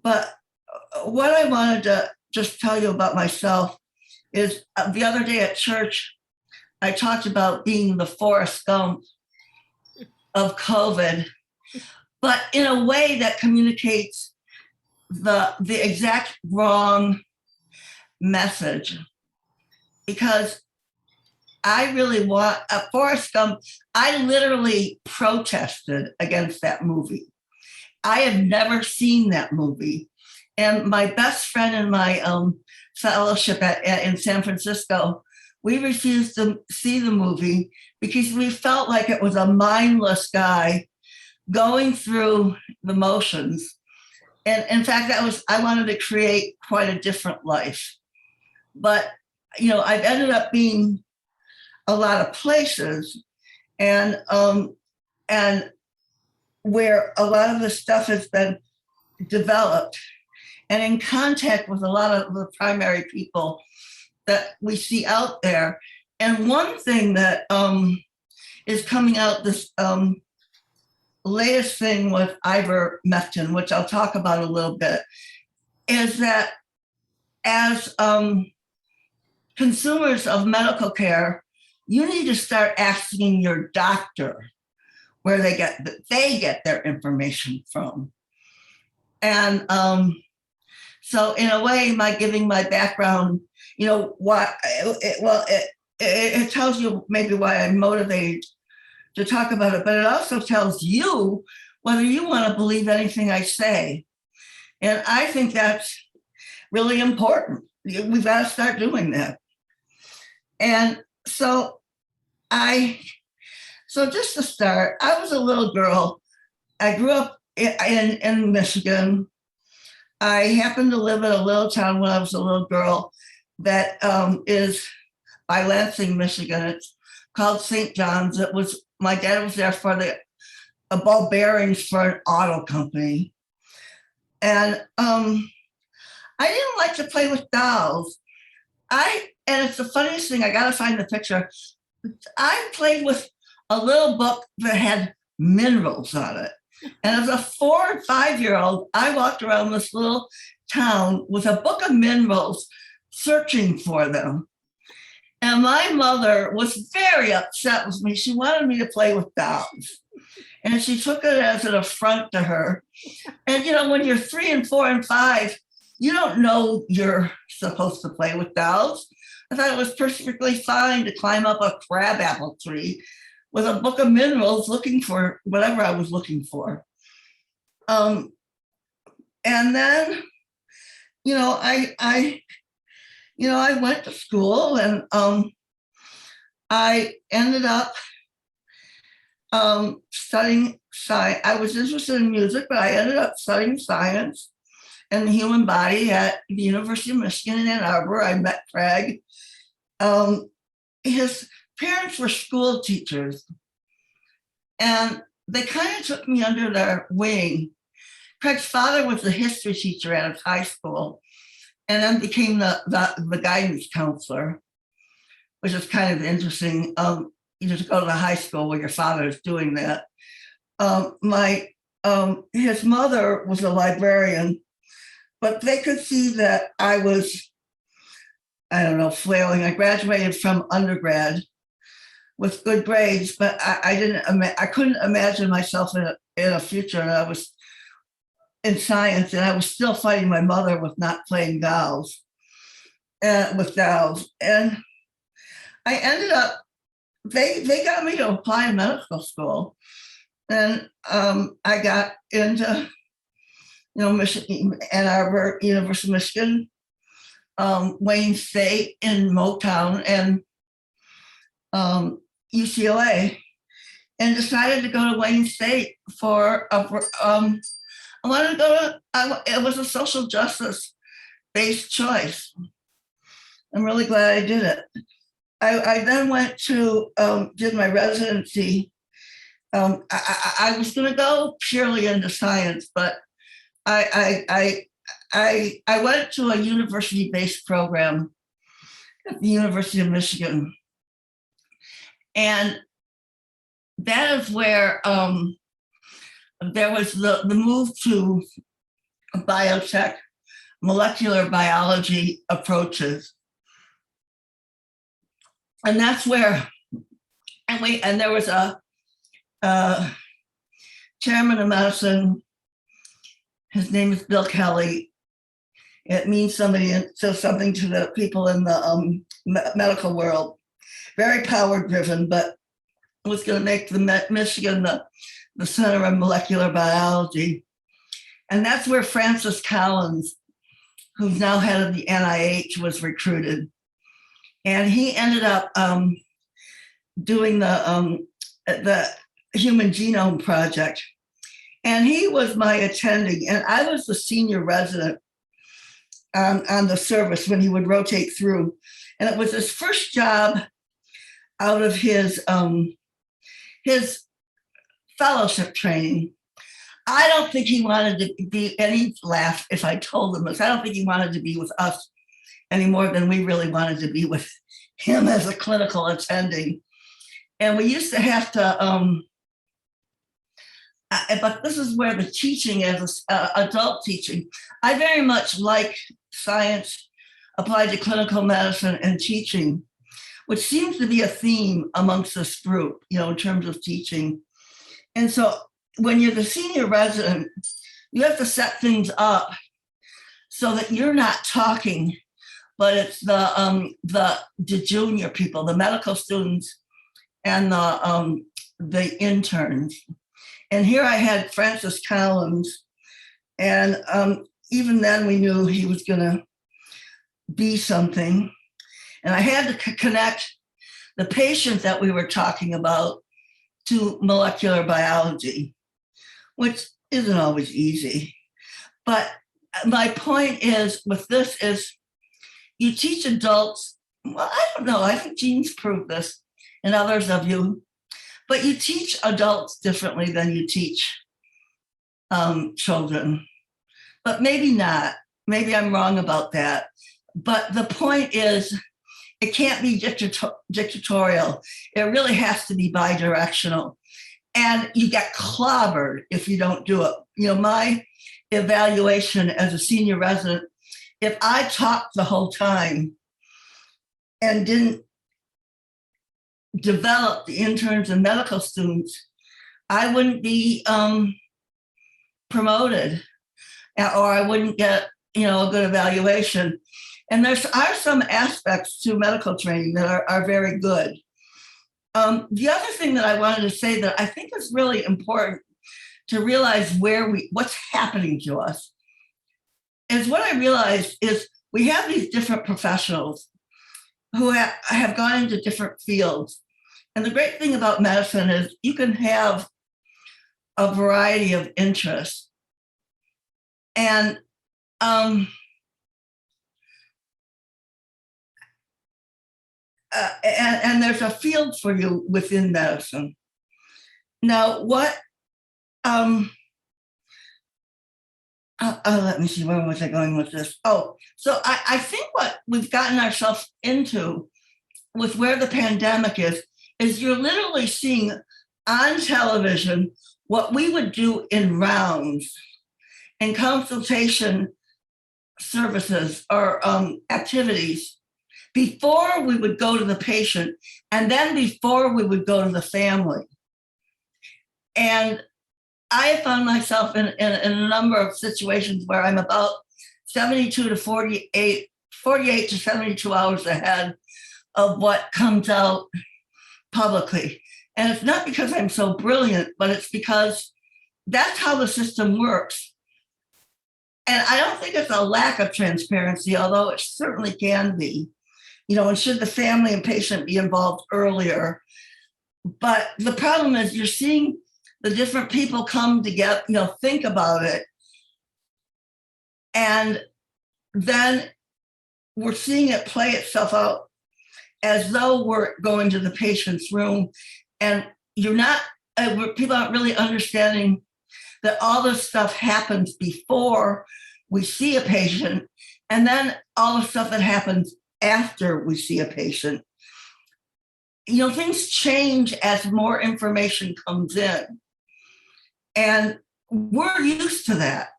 But what I wanted to just tell you about myself is the other day at church, I talked about being the Forrest Gump of COVID, but in a way that communicates the exact wrong message. Because I really want Forrest Gump. I literally protested against that movie. I have never seen that movie. And my best friend in my fellowship in San Francisco, we refused to see the movie because we felt like it was a mindless guy going through the motions. And in fact, I wanted to create quite a different life. But, I've ended up being a lot of places and where a lot of the stuff has been developed and in contact with a lot of the primary people that we see out there. And one thing that is coming out, this latest thing with ivermectin, which I'll talk about a little bit, is that as consumers of medical care, you need to start asking your doctor where they get their information from. And so in a way, my giving my background, why, it tells you maybe why I'm motivated to talk about it, but it also tells you whether you want to believe anything I say. And I think that's really important. We've got to start doing that. And so just to start, I was a little girl. I grew up in Michigan. I happened to live in a little town when I was a little girl that is by Lansing, Michigan. It's called St. John's. My dad was there for the ball bearings for an auto company. And I didn't like to play with dolls. And it's the funniest thing, I gotta find the picture. I played with a little book that had minerals on it. And as a 4 or 5-year-old, I walked around this little town with a book of minerals searching for them. And my mother was very upset with me. She wanted me to play with dolls. And she took it as an affront to her. And, when you're 3 and 4 and 5, you don't know you're supposed to play with dolls. I thought it was perfectly fine to climb up a crabapple tree with a book of minerals looking for whatever I was looking for. And then, I went to school and I ended up studying science. I was interested in music, but I ended up studying science and the human body at the University of Michigan in Ann Arbor. I met Craig. His parents were school teachers, and they kind of took me under their wing. Craig's father was a history teacher at his high school, and then became the guidance counselor, which is kind of interesting. You just go to the high school where your father is doing that. His mother was a librarian, but they could see that I was, flailing. I graduated from undergrad with good grades, but I couldn't imagine myself in a future. And I was in science, and I was still fighting my mother with not playing dolls, with dolls. And I ended up, they got me to apply to medical school. And I got into, Michigan, Ann Arbor, University of Michigan, Wayne State in Motown, and UCLA, and decided to go to Wayne State for I wanted to go to, it was a social justice based choice. I'm really glad I did it. I then went to, did my residency. I was going to go purely into science, but I went to a university-based program at the University of Michigan. And that is where there was the move to biotech, molecular biology approaches. And that's where, and there was a chairman of medicine, his name is Bill Kelly. It means something to the people in the medical world. Very power driven, but was going to make Michigan the center of molecular biology. And that's where Francis Collins, who's now head of the NIH, was recruited. And he ended up doing the Human Genome Project. And he was my attending, and I was the senior resident on the service when he would rotate through. And it was his first job out of his fellowship training. I don't think he wanted to be, and he'd laugh if I told him this, I don't think he wanted to be with us any more than we really wanted to be with him as a clinical attending. And we used to have to, but this is where the teaching is, adult teaching. I very much like science applied to clinical medicine and teaching, which seems to be a theme amongst this group, in terms of teaching. And so when you're the senior resident, you have to set things up so that you're not talking, but it's the junior people, the medical students and the interns. And here I had Francis Collins, and even then we knew he was going to be something. And I had to connect the patient that we were talking about to molecular biology, which isn't always easy. But my point is with this is you teach adults, well, I don't know, I think Jean's proved this and others of you, but you teach adults differently than you teach children. But maybe not. Maybe I'm wrong about that. But the point is, it can't be dictatorial. It really has to be bidirectional. And you get clobbered if you don't do it. My evaluation as a senior resident, if I talked the whole time and didn't develop the interns and medical students, I wouldn't be promoted, or I wouldn't get, a good evaluation. And there are some aspects to medical training that are very good. The other thing that I wanted to say that I think is really important to realize what's happening to us is what I realized is we have these different professionals who have gone into different fields. And the great thing about medicine is you can have a variety of interests. And and there's a field for you within medicine. Now, what, let me see, where was I going with this? Oh, so I think what we've gotten ourselves into with where the pandemic is you're literally seeing on television what we would do in rounds and consultation services or activities before we would go to the patient, and then before we would go to the family. And I found myself in a number of situations where I'm about 72 to 48 to 72 hours ahead of what comes out publicly. And it's not because I'm so brilliant, but it's because that's how the system works. And I don't think it's a lack of transparency, although it certainly can be. And should the family and patient be involved earlier? But the problem is you're seeing the different people come together, think about it. And then we're seeing it play itself out as though we're going to the patient's room. And people aren't really understanding that all this stuff happens before we see a patient, and then all the stuff that happens after we see a patient. Things change as more information comes in. And we're used to that.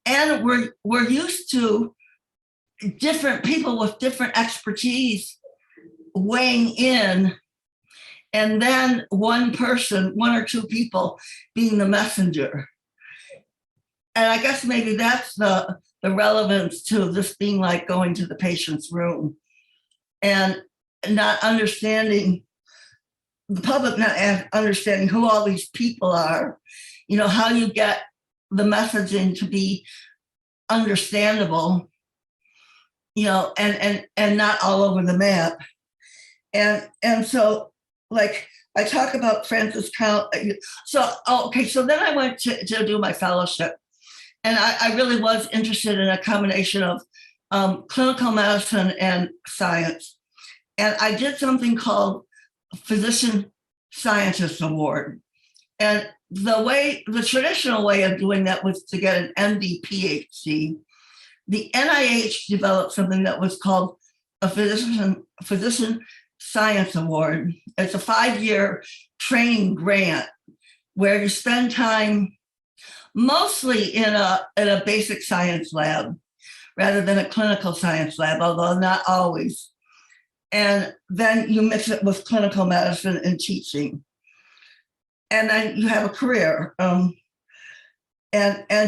And we're used to different people with different expertise weighing in, and then one person, one or two people being the messenger. And I guess maybe that's the relevance to this being like going to the patient's room and not understanding, the public not understanding who all these people are, how you get the messaging to be understandable, and not all over the map. And so, like, I talk about Francis Count. So then I went to do my fellowship, and I really was interested in a combination of clinical medicine and science. And I did something called Physician Scientist Award. And the traditional way of doing that was to get an MD, PhD. The NIH developed something that was called a Physician Science Award. It's a 5-year training grant where you spend time mostly in a basic science lab rather than a clinical science lab, although not always. And then you mix it with clinical medicine and teaching. And then you have a career. And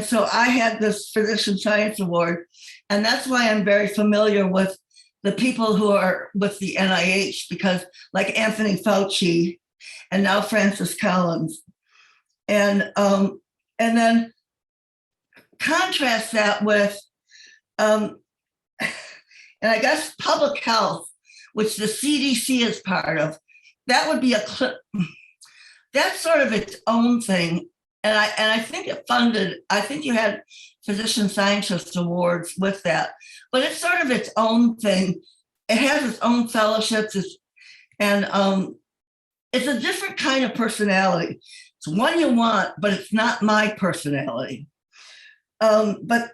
so I had this Physician Science Award, and that's why I'm very familiar with the people who are with the NIH, because like Anthony Fauci and now Francis Collins. And then contrast that with, and I guess public health, which the CDC is part of. That would be that's sort of its own thing. And I think it funded, I think you had Physician Scientist Awards with that, but it's sort of its own thing. It has its own fellowships, and it's a different kind of personality. It's one you want, but it's not my personality. But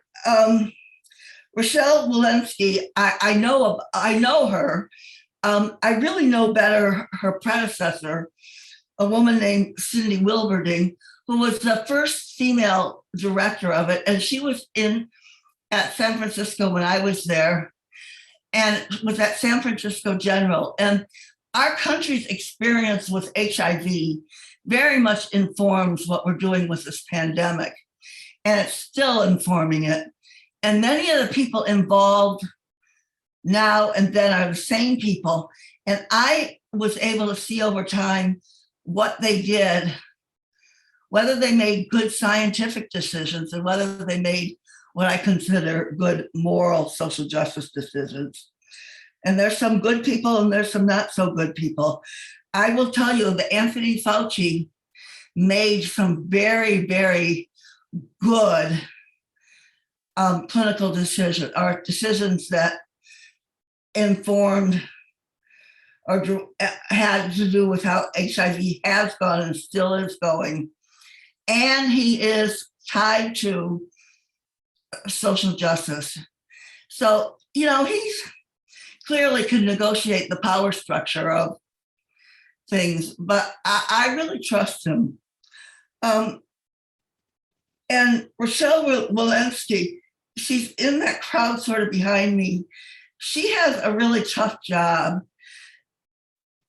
Rochelle Walensky, I know her. I really know better her predecessor, a woman named Cindy Wilberding, who was the first female director of it. And she was at San Francisco when I was there, and was at San Francisco General. And our country's experience with HIV very much informs what we're doing with this pandemic. And it's still informing it. And many of the people involved now and then are the same people. And I was able to see over time what they did, whether they made good scientific decisions and whether they made what I consider good moral social justice decisions. And there's some good people and there's some not so good people. I will tell you that Anthony Fauci made some very, very good clinical decisions, or decisions that informed or had to do with how HIV has gone and still is going. And he is tied to social justice. So, he's clearly can negotiate the power structure of things, but I really trust him. And Rochelle Walensky, she's in that crowd sort of behind me. She has a really tough job.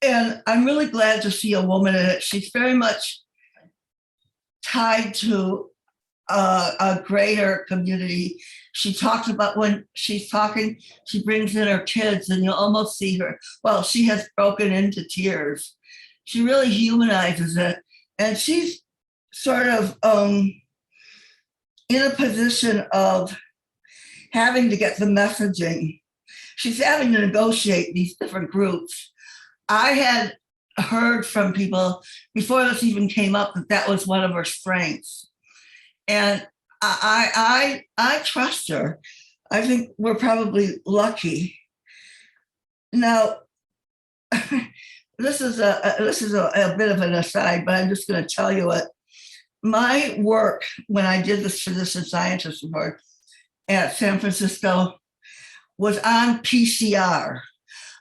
And I'm really glad to see a woman in it. She's very much tied to a greater community. She talks about, when she's talking, she brings in her kids and you'll almost see her. Well, she has broken into tears. She really humanizes it. And she's sort of in a position of having to get the messaging. She's having to negotiate these different groups. I had heard from people before this even came up that was one of her strengths. And I trust her. I think we're probably lucky. Now, this is a bit of an aside, but I'm just going to tell you it. My work when I did this Physician Scientist Award at San Francisco was on PCR.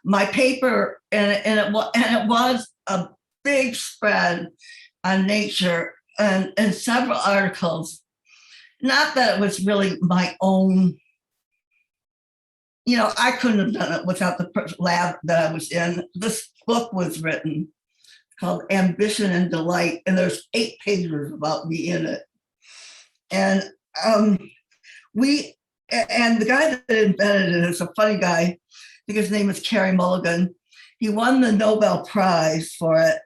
My paper, and it was a big spread on Nature and several articles. not that it was really my own, I couldn't have done it without the lab that I was in. This book was written called Ambition and Delight, and there's 8 pages about me in it. And we, and the guy that invented it is a funny guy. I think his name is Carey Mulligan. He won the Nobel Prize for it.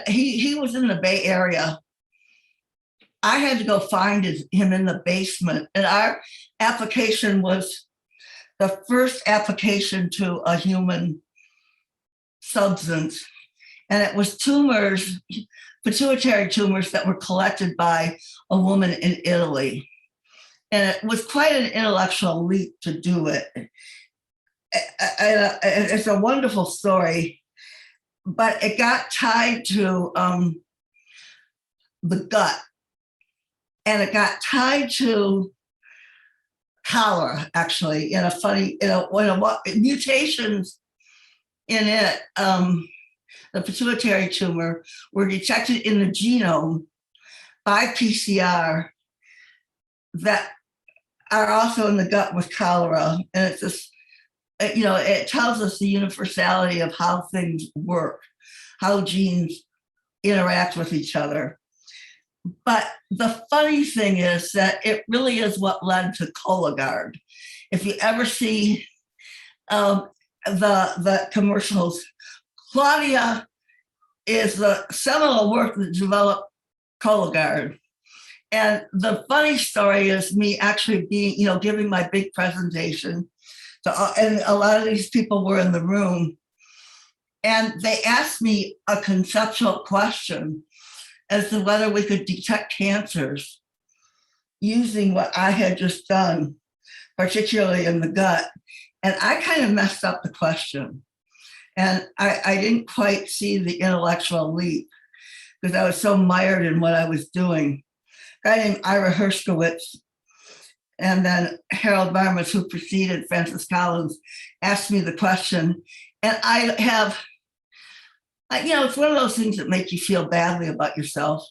He was in the Bay Area. I had to go find him in the basement, and our application was the first application to a human substance. And it was tumors, pituitary tumors that were collected by a woman in Italy. And it was quite an intellectual leap to do it. It's a wonderful story, but it got tied to the gut, and it got tied to cholera, actually, in a funny, mutations in it. The pituitary tumor were detected in the genome by PCR that are also in the gut with cholera. And it's just, it tells us the universality of how things work, how genes interact with each other. But the funny thing is that it really is what led to Cologuard. If you ever see the commercials, Claudia is the seminal work that developed Cologuard. And the funny story is me actually being, giving my big presentation. And a lot of these people were in the room. And they asked me a conceptual question as to whether we could detect cancers using what I had just done, particularly in the gut. And I kind of messed up the question. And I didn't quite see the intellectual leap because I was so mired in what I was doing. A guy named Ira Hershkowitz and then Harold Varmus, who preceded Francis Collins, asked me the question. And I have, it's one of those things that make you feel badly about yourself.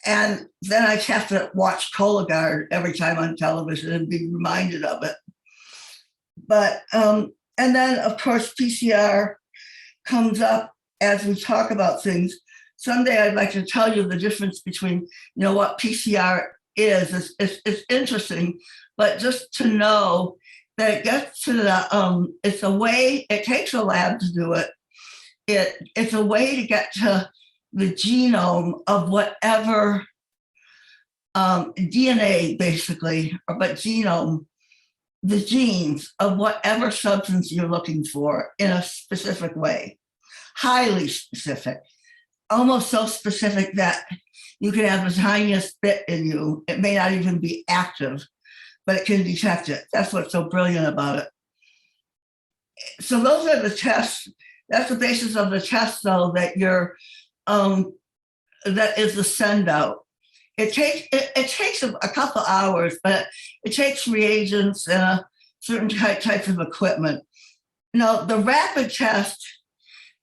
And then I have to watch Cologuard every time on television and be reminded of it. But, and then, of course, PCR comes up as we talk about things. Someday I'd like to tell you the difference between, what PCR is. It's interesting, but just to know that it gets to the, it's a way, it takes a lab to do it. It's a way to get to the genome of whatever DNA, basically, but genome, the genes of whatever substance you're looking for in a specific way, highly specific, almost so specific that you can have the tiniest bit in you. It may not even be active, but it can detect it. That's what's so brilliant about it. So those are the tests. That's the basis of the test, though, that you're, that is the send out. It takes a couple hours, but it takes reagents and certain types of equipment. Now, the rapid test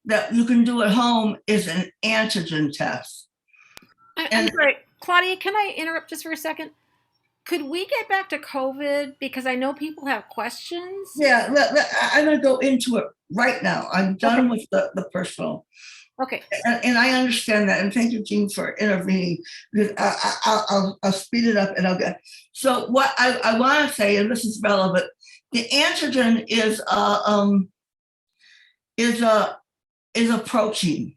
that you can do at home is an antigen test. I'm sorry, Claudia, can I interrupt just for a second? Could we get back to COVID? Because I know people have questions. Yeah, I'm going to go into it right now. I'm done with the personal. Okay. And I understand that. And thank you, Jean, for intervening, because I'll speed it up and I'll get. So what I want to say, and this is relevant, the antigen is a protein,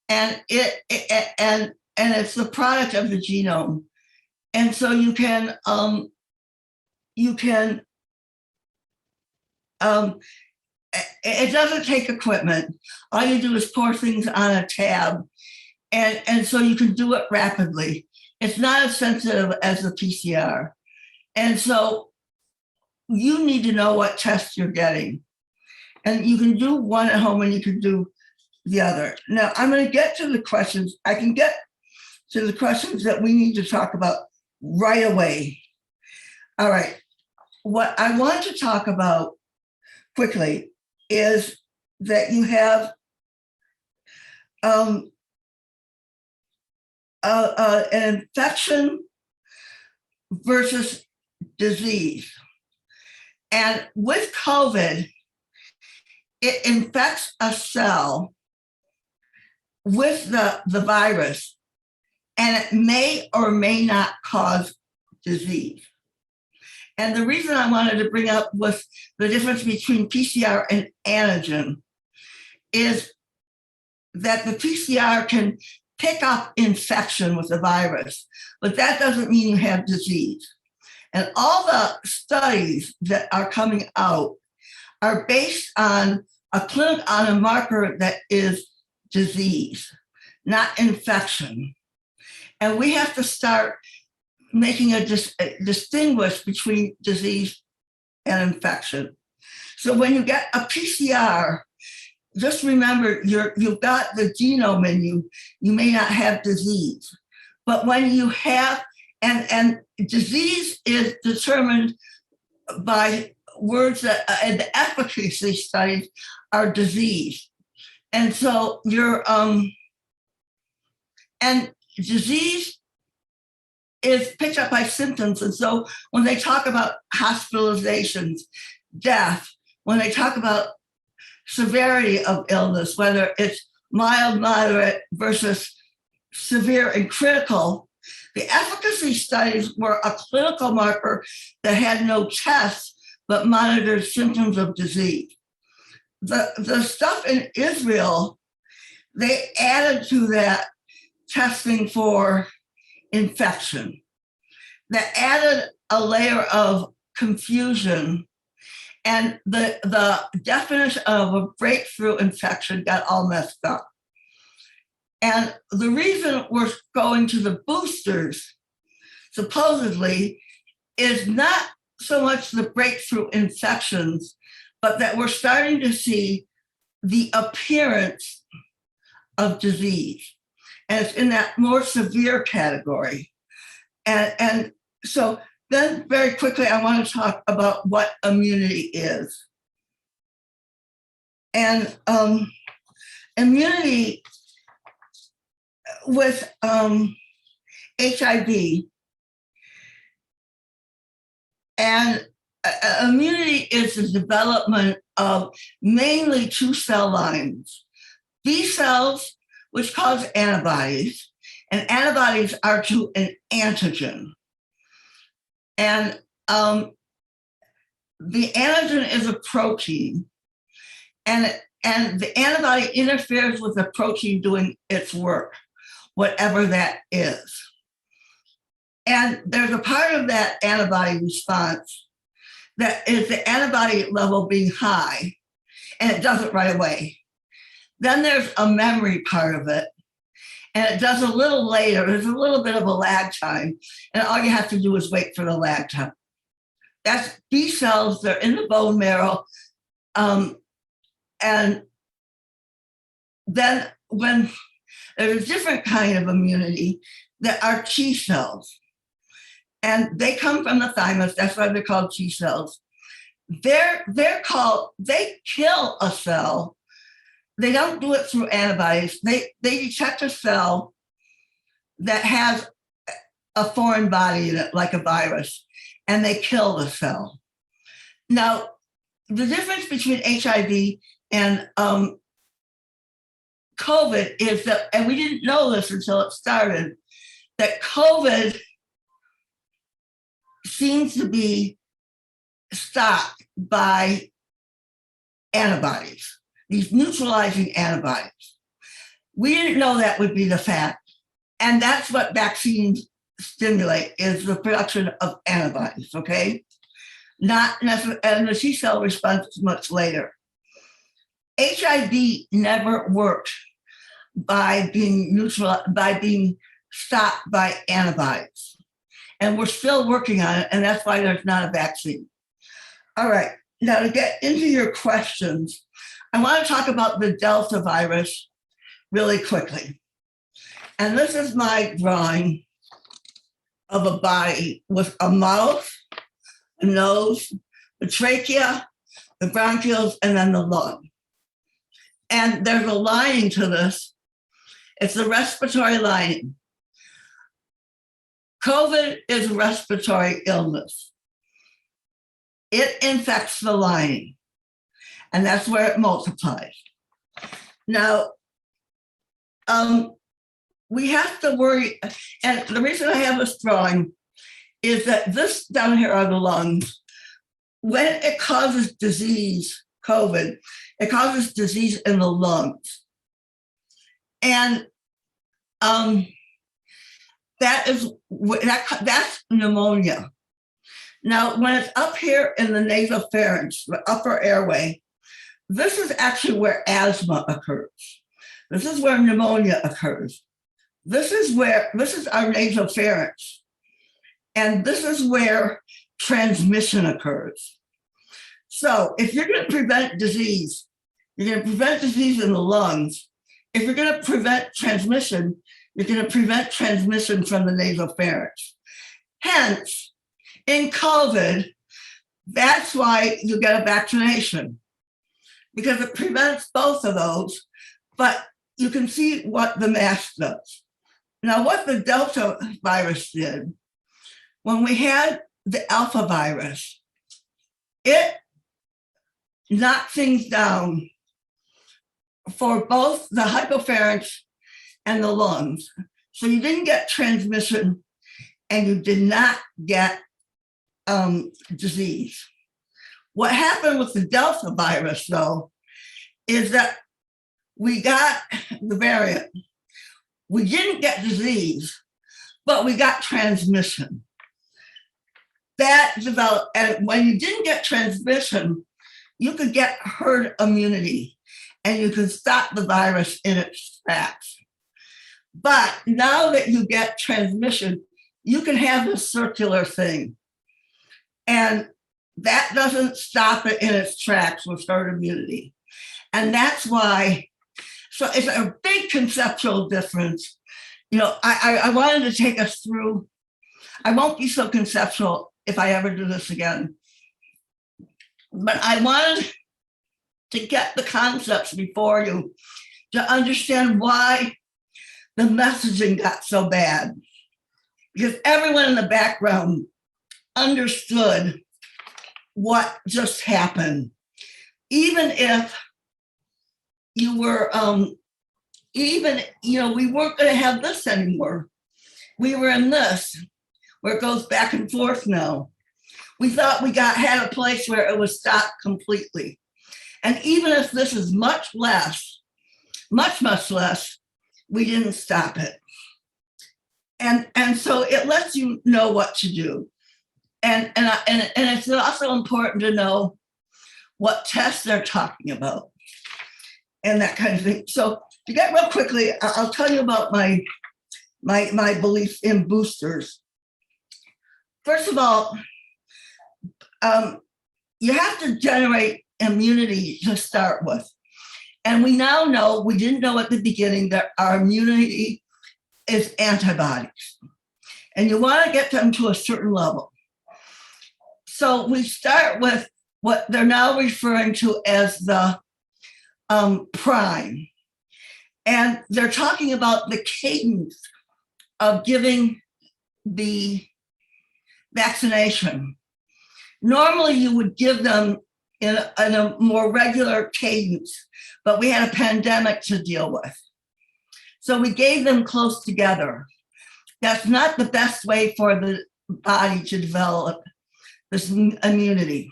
and it's the product of the genome. And so you can it doesn't take equipment. All you do is pour things on a tab, and so you can do it rapidly. It's not as sensitive as the PCR. And so you need to know what test you're getting. And you can do one at home and you can do the other. Now, I'm going to get to the questions. I can get to the questions that we need to talk about right away. All right. What I want to talk about quickly is that you have an infection versus disease. And with COVID, it infects a cell with the virus, and it may or may not cause disease. And the reason I wanted to bring up was the difference between PCR and antigen is that the PCR can pick up infection with the virus, but that doesn't mean you have disease. And all the studies that are coming out are based on a marker that is disease, not infection. And we have to start making a distinguish between disease and infection. So when you get a PCR, just remember you've got the genome in you. You may not have disease, but when you have, and disease is determined by words that in the efficacy studies are disease. And so and disease is picked up by symptoms. And so when they talk about hospitalizations, death, when they talk about severity of illness, whether it's mild, moderate versus severe and critical, the efficacy studies were a clinical marker that had no tests but monitored symptoms of disease. The stuff in Israel, they added to that testing for infection, that added a layer of confusion, and the definition of a breakthrough infection got all messed up. And the reason we're going to the boosters, supposedly, is not so much the breakthrough infections, but that we're starting to see the appearance of disease. And it's in that more severe category. And so then very quickly, I want to talk about what immunity is. And immunity with HIV, and immunity is the development of mainly two cell lines, B cells, which cause antibodies, and antibodies are to an antigen. And the antigen is a protein, and the antibody interferes with the protein doing its work, whatever that is. And there's a part of that antibody response that is the antibody level being high, and it does it right away. Then there's a memory part of it, and it does a little later. There's a little bit of a lag time, and all you have to do is wait for the lag time. That's B cells, they're in the bone marrow. And then when there's a different kind of immunity that are T cells, and they come from the thymus, that's why they're called T cells. They kill a cell. They don't do it through antibodies. They detect a cell that has a foreign body in it, like a virus, and they kill the cell. Now, the difference between HIV and COVID is that, and we didn't know this until it started, that COVID seems to be stopped by antibodies, these neutralizing antibodies. We didn't know that would be the fact. And that's what vaccines stimulate, is the production of antibodies, okay? Not necessarily, and the T cell response is much later. HIV never worked by being stopped by antibodies. And we're still working on it, and that's why there's not a vaccine. All right, now to get into your questions, I want to talk about the Delta virus really quickly. And this is my drawing of a body with a mouth, a nose, the trachea, the bronchioles, and then the lung. And there's a lining to this. It's the respiratory lining. COVID is a respiratory illness. It infects the lining, and that's where it multiplies. Now, we have to worry, and the reason I have this drawing is that this down here are the lungs. When it causes disease, COVID, it causes disease in the lungs. And that's pneumonia. Now, when it's up here in the nasopharynx, the upper airway, this is actually where asthma occurs. This is where pneumonia occurs. This is our nasopharynx. And this is where transmission occurs. So if you're going to prevent disease, you're going to prevent disease in the lungs. If you're going to prevent transmission, you're going to prevent transmission from the nasopharynx. Hence, in COVID, that's why you get a vaccination, because it prevents both of those, but you can see what the mask does. Now, what the Delta virus did, when we had the Alpha virus, it knocked things down for both the hypopharynx and the lungs. So you didn't get transmission and you did not get disease. What happened with the Delta virus, though, is that we got the variant. We didn't get disease, but we got transmission. That developed, and when you didn't get transmission, you could get herd immunity and you could stop the virus in its tracks. But now that you get transmission, you can have this circular thing. And that doesn't stop it in its tracks with herd immunity. And that's why, so it's a big conceptual difference. You know, I wanted to take us through, I won't be so conceptual if I ever do this again, but I wanted to get the concepts before you to understand why the messaging got so bad. Because everyone in the background understood what just happened. Even if you were, we weren't going to have this anymore. We were in this, where it goes back and forth now. We thought we had a place where it was stopped completely. And even if this is much less, much less, we didn't stop it. And so it lets you know what to do. And it's also important to know what tests they're talking about and that kind of thing. So to get real quickly, I'll tell you about my belief in boosters. First of all, you have to generate immunity to start with. And we now know, we didn't know at the beginning, that our immunity is antibodies. And you want to get them to a certain level. So we start with what they're now referring to as the prime. And they're talking about the cadence of giving the vaccination. Normally, you would give them in a more regular cadence, but we had a pandemic to deal with. So we gave them close together. That's not the best way for the body to develop this immunity,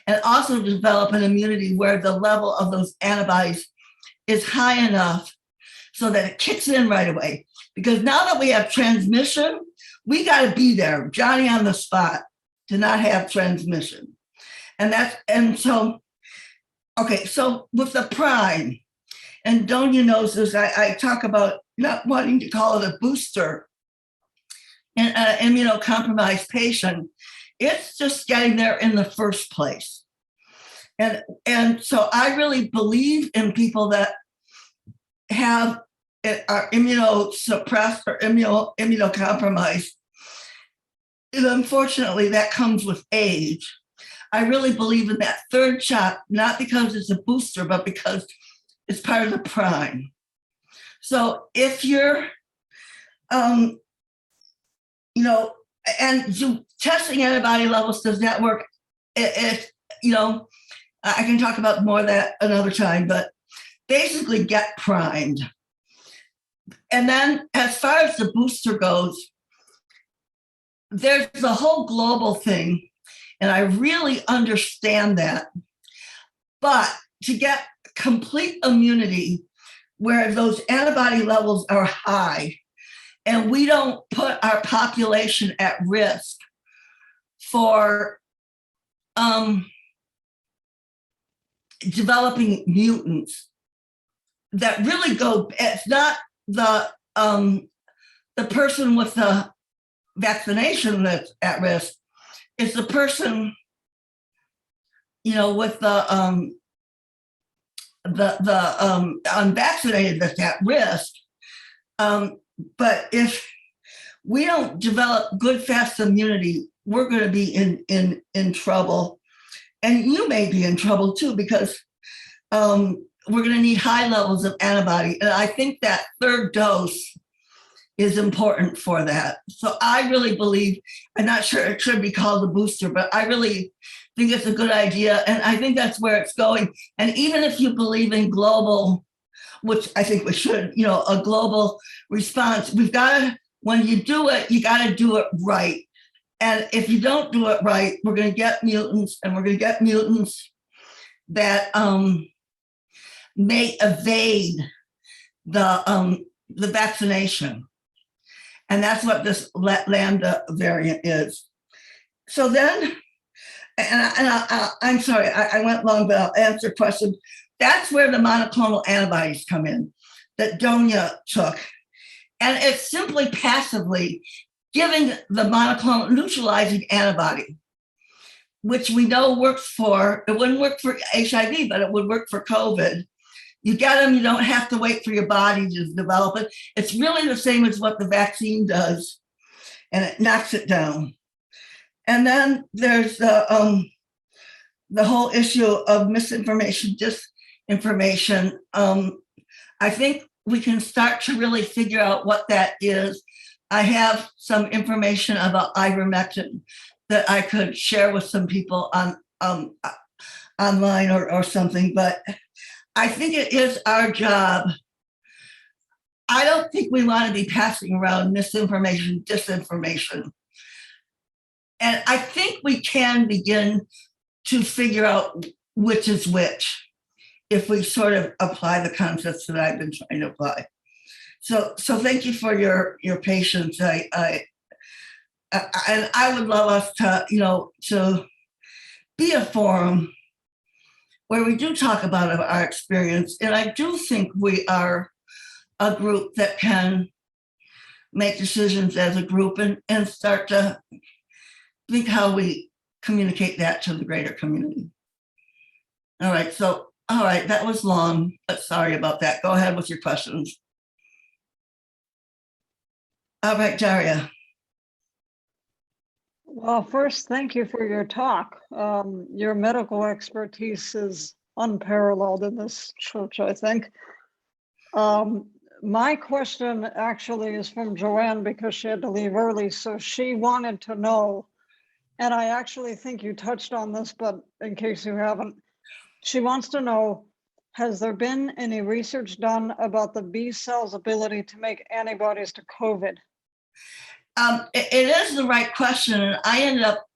and also develop an immunity where the level of those antibodies is high enough so that it kicks in right away. Because now that we have transmission, we got to be there, Johnny on the spot, to not have transmission. So with the prime, and Donia knows this, I talk about not wanting to call it a booster in an immunocompromised patient. It's just getting there in the first place. And so I really believe in people that are immunosuppressed or immunocompromised. And unfortunately, that comes with age. I really believe in that third shot, not because it's a booster, but because it's part of the prime. So if you're you know, and testing antibody levels, does that work? You know, I can talk about more of that another time, but basically get primed. And then as far as the booster goes, there's the whole global thing, and I really understand that. But to get complete immunity where those antibody levels are high, and we don't put our population at risk for developing mutants that really go, it's not the person with the vaccination that's at risk, it's the person, you know, with the unvaccinated that's at risk. But if we don't develop good, fast immunity, we're going to be in trouble. And you may be in trouble too, because we're going to need high levels of antibody. And I think that third dose is important for that. So I really believe, I'm not sure it should be called a booster, but I really think it's a good idea. And I think that's where it's going. And even if you believe in global, which I think we should, you know, a global response, we've got to, when you do it, you got to do it right. And if you don't do it right, we're going to get mutants, and we're going to get mutants that may evade the vaccination. And that's what this Lambda variant is. So then, I'm sorry, I went long, but I'll answer questions. That's where the monoclonal antibodies come in that Donia took. And it's simply passively giving the monoclonal neutralizing antibody, which we know works for, it wouldn't work for HIV, but it would work for COVID. You get them, you don't have to wait for your body to develop it. It's really the same as what the vaccine does, and it knocks it down. And then there's the whole issue of misinformation, disinformation. I think we can start to really figure out what that is. I have some information about ivermectin that I could share with some people on online or something, but I think it is our job. I don't think we want to be passing around misinformation, disinformation. And I think we can begin to figure out which is which if we sort of apply the concepts that I've been trying to apply. So thank you for your patience. And I would love us to, you know, to be a forum where we do talk about our experience. And I do think we are a group that can make decisions as a group and start to think how we communicate that to the greater community. All right, that was long, but sorry about that. Go ahead with your questions. All right, Daria. Well, first, thank you for your talk. Your medical expertise is unparalleled in this church, I think. My question actually is from Joanne because she had to leave early. So she wanted to know, and I actually think you touched on this, but in case you haven't, she wants to know, has there been any research done about the B cells' ability to make antibodies to COVID? It is the right question. And I ended up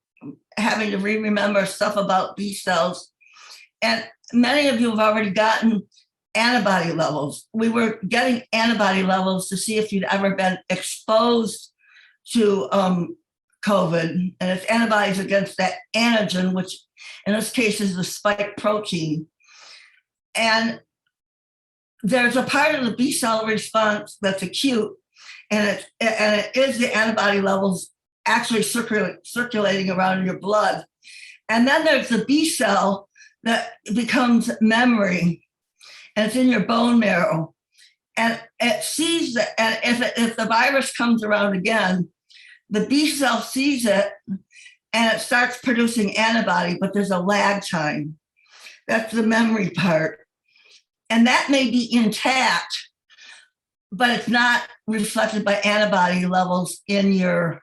having to remember stuff about B cells. And many of you have already gotten antibody levels. We were getting antibody levels to see if you'd ever been exposed to COVID. And it's antibodies against that antigen, which in this case is the spike protein. And there's a part of the B cell response that's acute, and it is the antibody levels actually circulating around in your blood. And then there's the B cell that becomes memory, and it's in your bone marrow. And it sees that, and if the virus comes around again, the B cell sees it and it starts producing antibody, but there's a lag time. That's the memory part. And that may be intact, but it's not reflected by antibody levels in your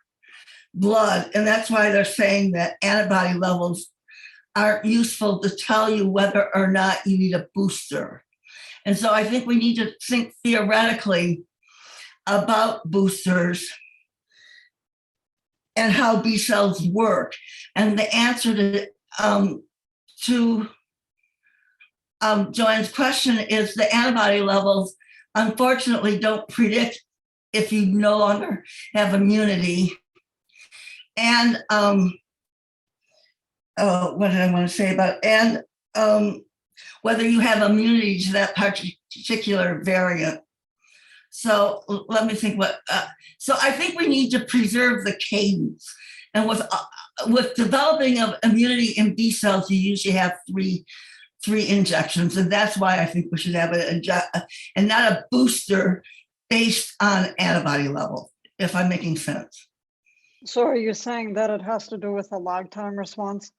blood. And that's why they're saying that antibody levels aren't useful to tell you whether or not you need a booster. And so I think we need to think theoretically about boosters and how B cells work. And the answer to Joanne's question is the antibody levels, unfortunately, don't predict if you no longer have immunity. And what did I want to say about, and whether you have immunity to that particular variant. So let me think so I think we need to preserve the cadence. And with developing of immunity in B cells, you usually have three injections. And that's why I think we should have and not a booster based on antibody level, if I'm making sense. So are you saying that it has to do with the lag time response?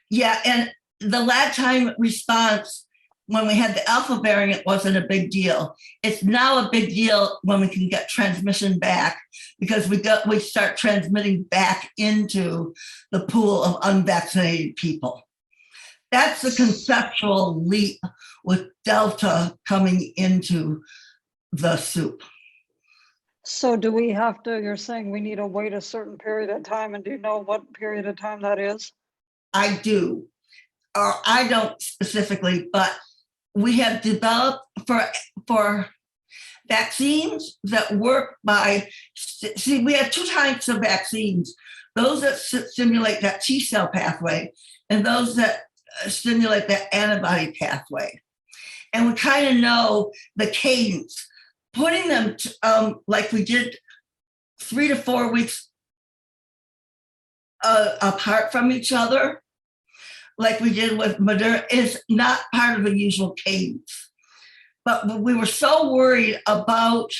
Yeah, and the lag time response when we had the alpha variant wasn't a big deal. It's now a big deal when we can get transmission back, because we start transmitting back into the pool of unvaccinated people. That's the conceptual leap with Delta coming into the soup. So do we have to, you're saying we need to wait a certain period of time, and do you know what period of time that is? I do, or I don't specifically, but we have developed for vaccines that work by, see, we have two types of vaccines, those that stimulate that T cell pathway and those that stimulate that antibody pathway. And we kind of know the cadence, putting them like we did 3 to 4 weeks apart from each other, like we did with Moderna, is not part of the usual cadence. But we were so worried about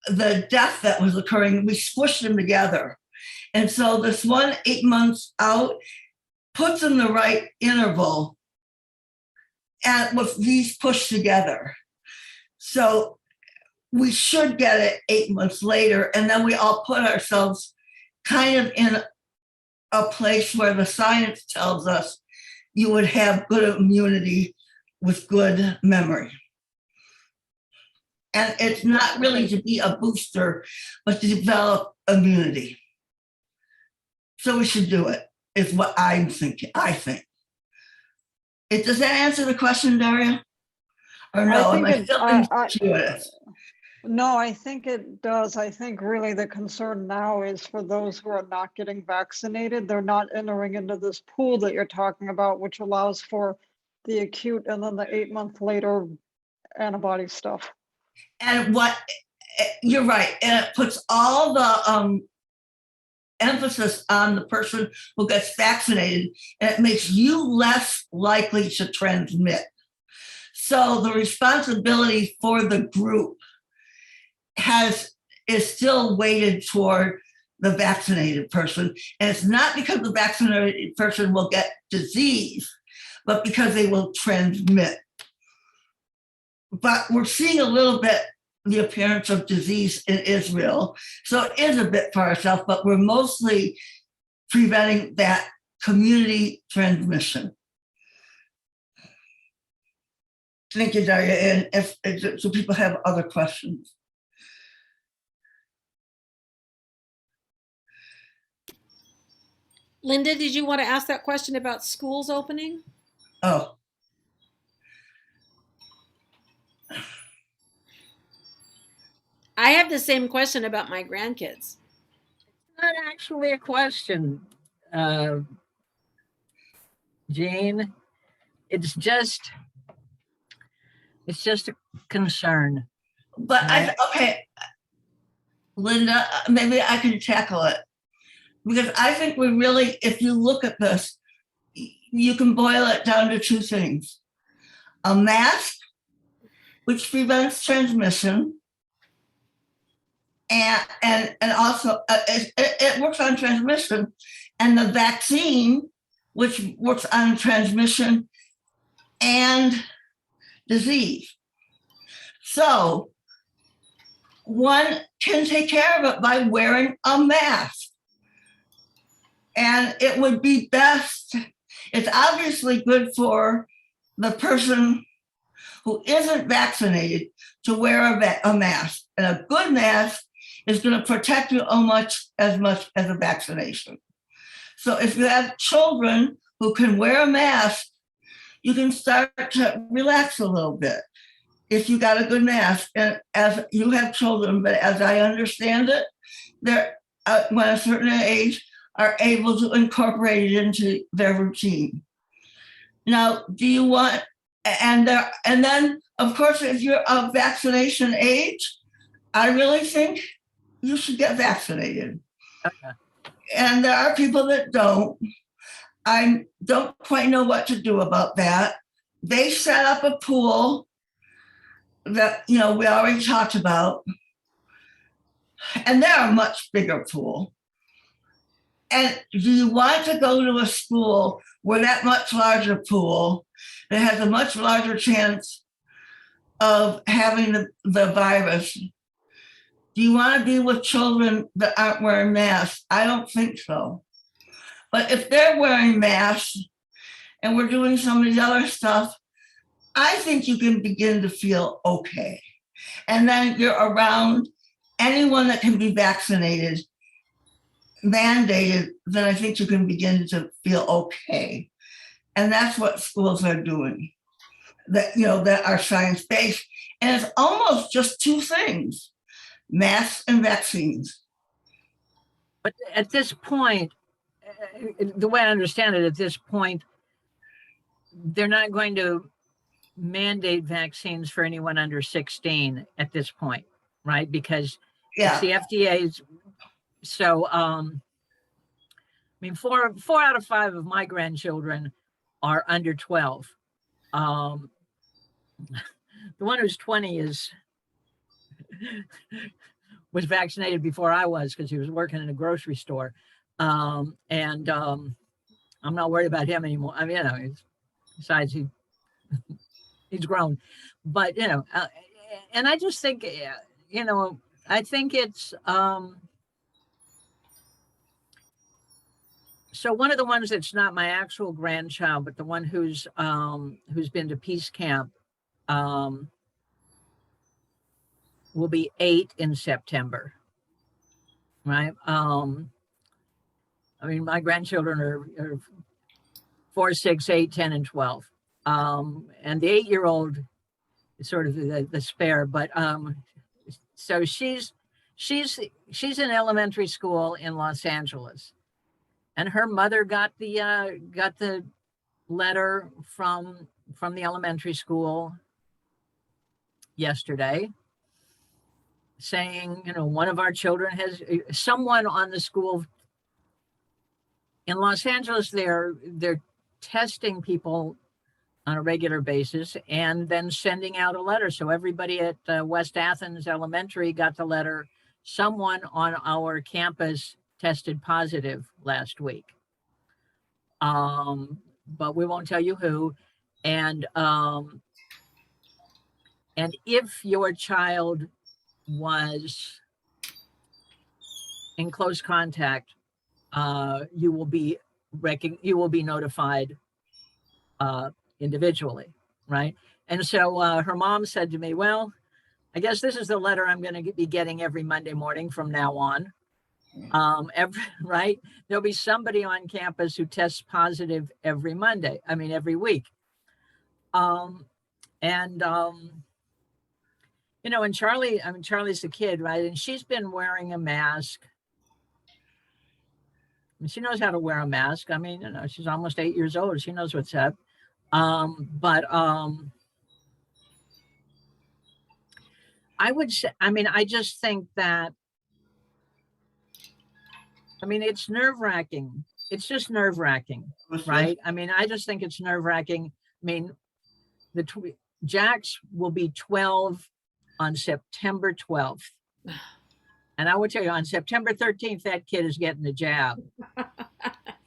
the death that was occurring, we squished them together. And so this one 8 months out puts in the right interval and with these pushed together. So we should get it 8 months later, and then we all put ourselves kind of in a place where the science tells us you would have good immunity with good memory. And it's not really to be a booster, but to develop immunity. So we should do it, is what I'm thinking, I think. Does that answer the question, Daria? Or no, am I still intuitive? No, I think it does. I think really the concern now is for those who are not getting vaccinated. They're not entering into this pool that you're talking about, which allows for the acute and then the 8 month later antibody stuff. And you're right. And it puts all the emphasis on the person who gets vaccinated, and it makes you less likely to transmit. So the responsibility for the group is still weighted toward the vaccinated person. And it's not because the vaccinated person will get disease, but because they will transmit. But we're seeing a little bit the appearance of disease in Israel. So it is a bit for ourselves, but we're mostly preventing that community transmission. Thank you, Daria. And so people have other questions. Linda, did you want to ask that question about schools opening? Oh. I have the same question about my grandkids. Not actually a question, Jane. It's just a concern. But right? Okay, Linda, maybe I can tackle it. Because I think we really, if you look at this, you can boil it down to two things. A mask, which prevents transmission, and also it works on transmission, and the vaccine, which works on transmission and disease. So one can take care of it by wearing a mask. And it would be best, it's obviously good for the person who isn't vaccinated to wear a mask. And a good mask is going to protect you as much as a vaccination. So if you have children who can wear a mask, you can start to relax a little bit if you got a good mask. And as you have children, but as I understand it, they're when a certain age are able to incorporate it into their routine. Now, do you want, and then of course, if you're of vaccination age, I really think you should get vaccinated. Okay. And there are people that don't. I don't quite know what to do about that. They set up a pool that, we already talked about, and they're a much bigger pool. And do you want to go to a school where that much larger pool that has a much larger chance of having the virus? Do you want to be with children that aren't wearing masks? I don't think so. But if they're wearing masks and we're doing some of the other stuff, I think you can begin to feel okay. And then you're around anyone that can be vaccinated, mandated, then I think you can begin to feel okay. And that's what schools are doing, that are science-based. And it's almost just two things, masks and vaccines. But at this point, the way I understand it, at this point, they're not going to mandate vaccines for anyone under 16 at this point, right? Because it's the FDA's. So, I mean, four out of 5 of my grandchildren are under 12. The one who's 20 was vaccinated before I was because he was working in a grocery store. I'm not worried about him anymore. I mean, besides he's grown, but and I just think, I think it's, so one of the ones that's not my actual grandchild, but the one who's been to Peace Camp, will be 8 in September, right? I mean, my grandchildren are 4, 6, 8, 10, and 12. And the 8-year-old is sort of the spare, but so she's in elementary school in Los Angeles, and her mother got the letter from the elementary school yesterday saying, one of our children has, someone on the school in Los Angeles, they're testing people on a regular basis and then sending out a letter. So everybody at West Athens Elementary got the letter. Someone on our campus tested positive last week. But we won't tell you who. And if your child was in close contact, you will be notified individually, right? And so her mom said to me, well, I guess this is the letter I'm going to be getting every Monday morning from now on. Right? There'll be somebody on campus who tests positive every week. And Charlie's a kid, right? And she's been wearing a mask. And she knows how to wear a mask. I mean, she's almost 8 years old. She knows what's up. But I would say, I just think that, it's nerve-wracking. It's just nerve-wracking, right? I just think it's nerve-wracking. Jax will be 12 on September 12th. And I would tell you, on September 13th, that kid is getting the jab,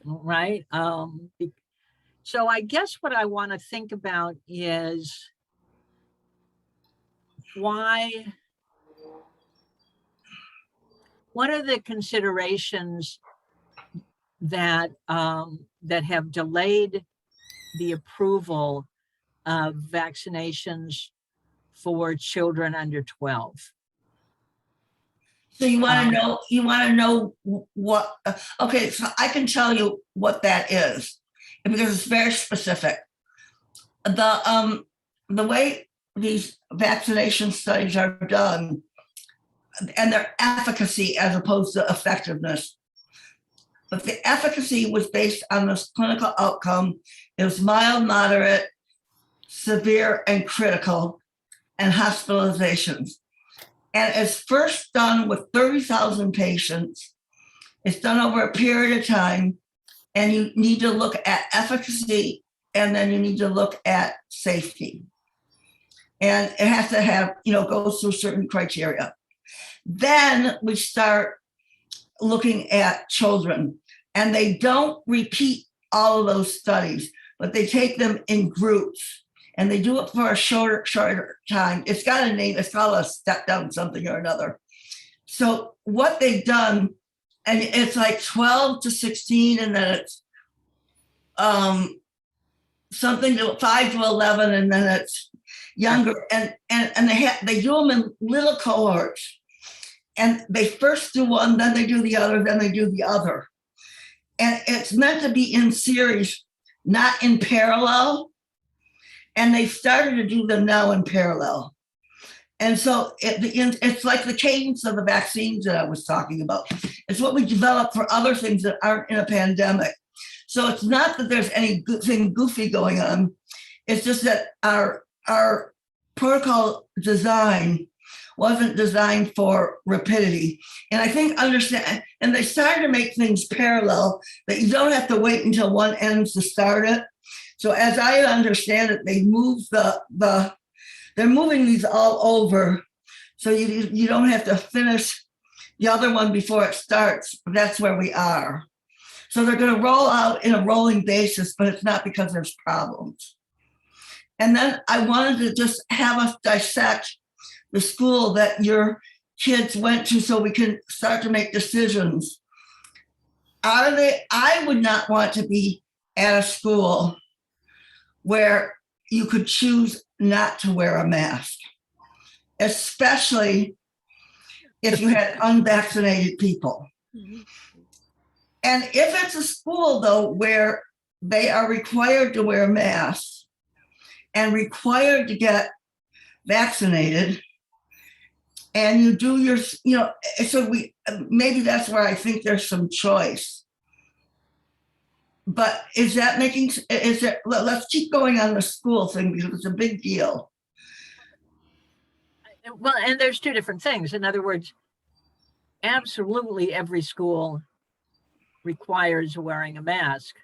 right? So I guess what I want to think about is why What are the considerations that that have delayed the approval of vaccinations for children under 12? So you want to know what, okay, so I can tell you what that is because it's very specific. The way these vaccination studies are done and their efficacy as opposed to effectiveness. But the efficacy was based on this clinical outcome. It was mild, moderate, severe, and critical, and hospitalizations. And it's first done with 30,000 patients. It's done over a period of time, and you need to look at efficacy, and then you need to look at safety. And it has to have, goes through certain criteria. Then we start looking at children, and they don't repeat all of those studies, but they take them in groups. And they do it for a shorter time. It's got a name. It's called a step down something or another. So what they've done, and it's like 12 to 16, and then it's something to 5 to 11, and then it's younger. And they do them in little cohorts. And they first do one, then they do the other, then they do the other. And it's meant to be in series, not in parallel. And they started to do them now in parallel. And so it's like the cadence of the vaccines that I was talking about. It's what we develop for other things that aren't in a pandemic. So it's not that there's anything goofy going on. It's just that our protocol design wasn't designed for rapidity. And I think and they started to make things parallel that you don't have to wait until one ends to start it. So as I understand it, they move they're moving these all over. So you don't have to finish the other one before it starts. That's where we are. So they're going to roll out in a rolling basis, but it's not because there's problems. And then I wanted to just have us dissect the school that your kids went to so we can start to make decisions. I would not want to be at a school where you could choose not to wear a mask, especially if you had unvaccinated people. Mm-hmm. And if it's a school, though, where they are required to wear masks and required to get vaccinated, and you do your, so maybe that's where I think there's some choice. But let's keep going on the school thing because it's a big deal. Well, and there's two different things. In other words, absolutely every school requires wearing a mask.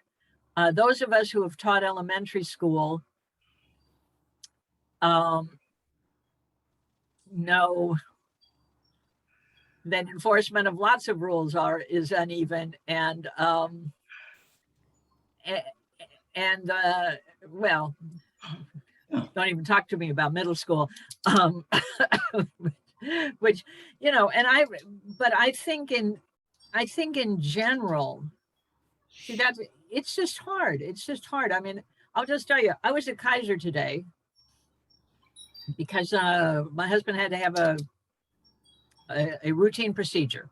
Those of us who have taught elementary school know that enforcement of lots of rules is uneven, and well, don't even talk to me about middle school, which, but I think in general, see, it's just hard. It's just hard. I mean, I'll just tell you, I was at Kaiser today because my husband had to have a routine procedure.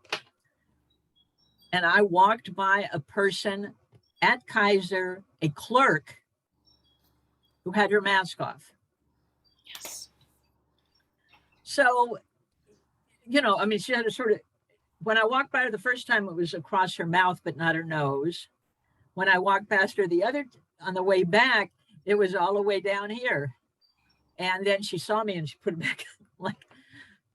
And I walked by a person at Kaiser, a clerk, who had her mask off. Yes. So, I mean, she had a sort of, when I walked by her the first time, it was across her mouth, but not her nose. When I walked past her on the way back, it was all the way down here. And then she saw me and she put it back like,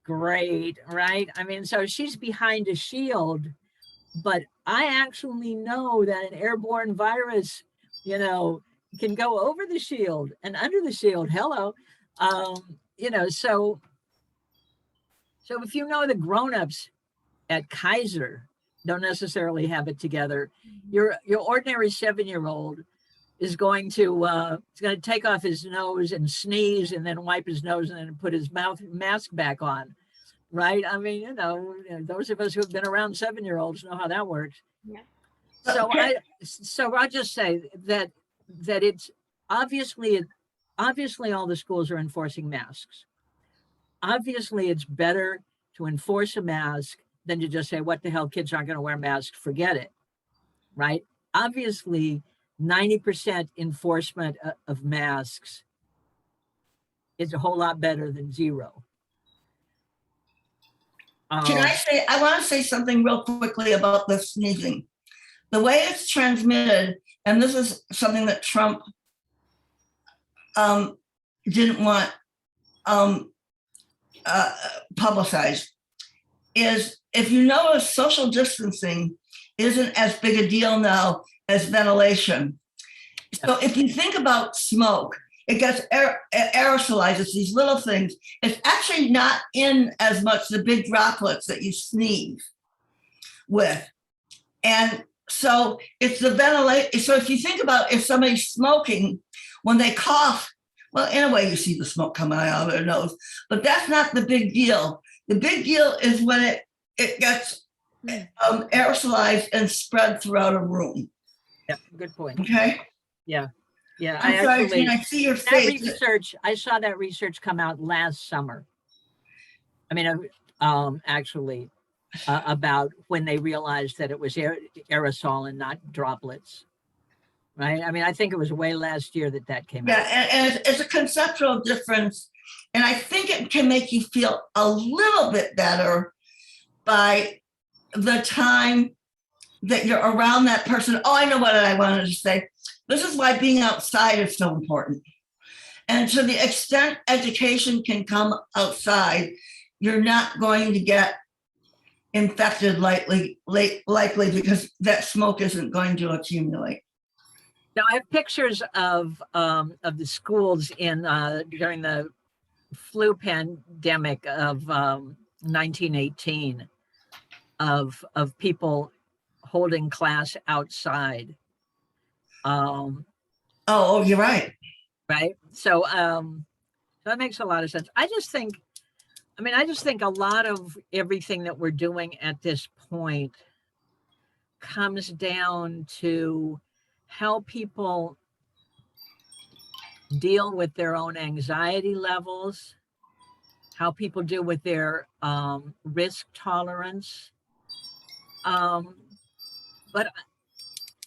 great, right? I mean, so she's behind a shield, but I actually know that an airborne virus, can go over the shield and under the shield. Hello. So if the grown-ups at Kaiser don't necessarily have it together, your ordinary 7-year-old is going to take off his nose and sneeze and then wipe his nose and then put his mask back on. right? I mean, those of us who have been around 7-year-olds know how that works. Yeah. So I'll just say that it's obviously all the schools are enforcing masks. Obviously, it's better to enforce a mask than to just say, what the hell, kids aren't going to wear masks, forget it, right? Obviously, 90% enforcement of masks is a whole lot better than zero. I want to say something real quickly about the sneezing. The way it's transmitted, and this is something that Trump didn't want publicized, is if you notice social distancing isn't as big a deal now as ventilation. So if you think about smoke, it gets aerosolizes, these little things. It's actually not in as much the big droplets that you sneeze with. And so it's the ventilation. So if you think about if somebody's smoking, when they cough, well, in a way you see the smoke coming out of their nose, but that's not the big deal. The big deal is when it gets aerosolized and spread throughout a room. Yeah, good point. Okay. Yeah. I'm sorry, can I see your face? I saw that research come out last summer. I mean, actually, about when they realized that it was aerosol and not droplets. Right. I mean, I think it was way last year that came out. Yeah, and it's a conceptual difference. And I think it can make you feel a little bit better by the time that you're around that person. Oh, I know what I wanted to say. This is why being outside is so important. And to the extent education can come outside, you're not going to get infected likely because that smoke isn't going to accumulate. Now I have pictures of the schools during the flu pandemic of 1918 of people holding class outside. You're right. Right. So that makes a lot of sense. I just think a lot of everything that we're doing at this point comes down to how people deal with their own anxiety levels, how people deal with their risk tolerance. But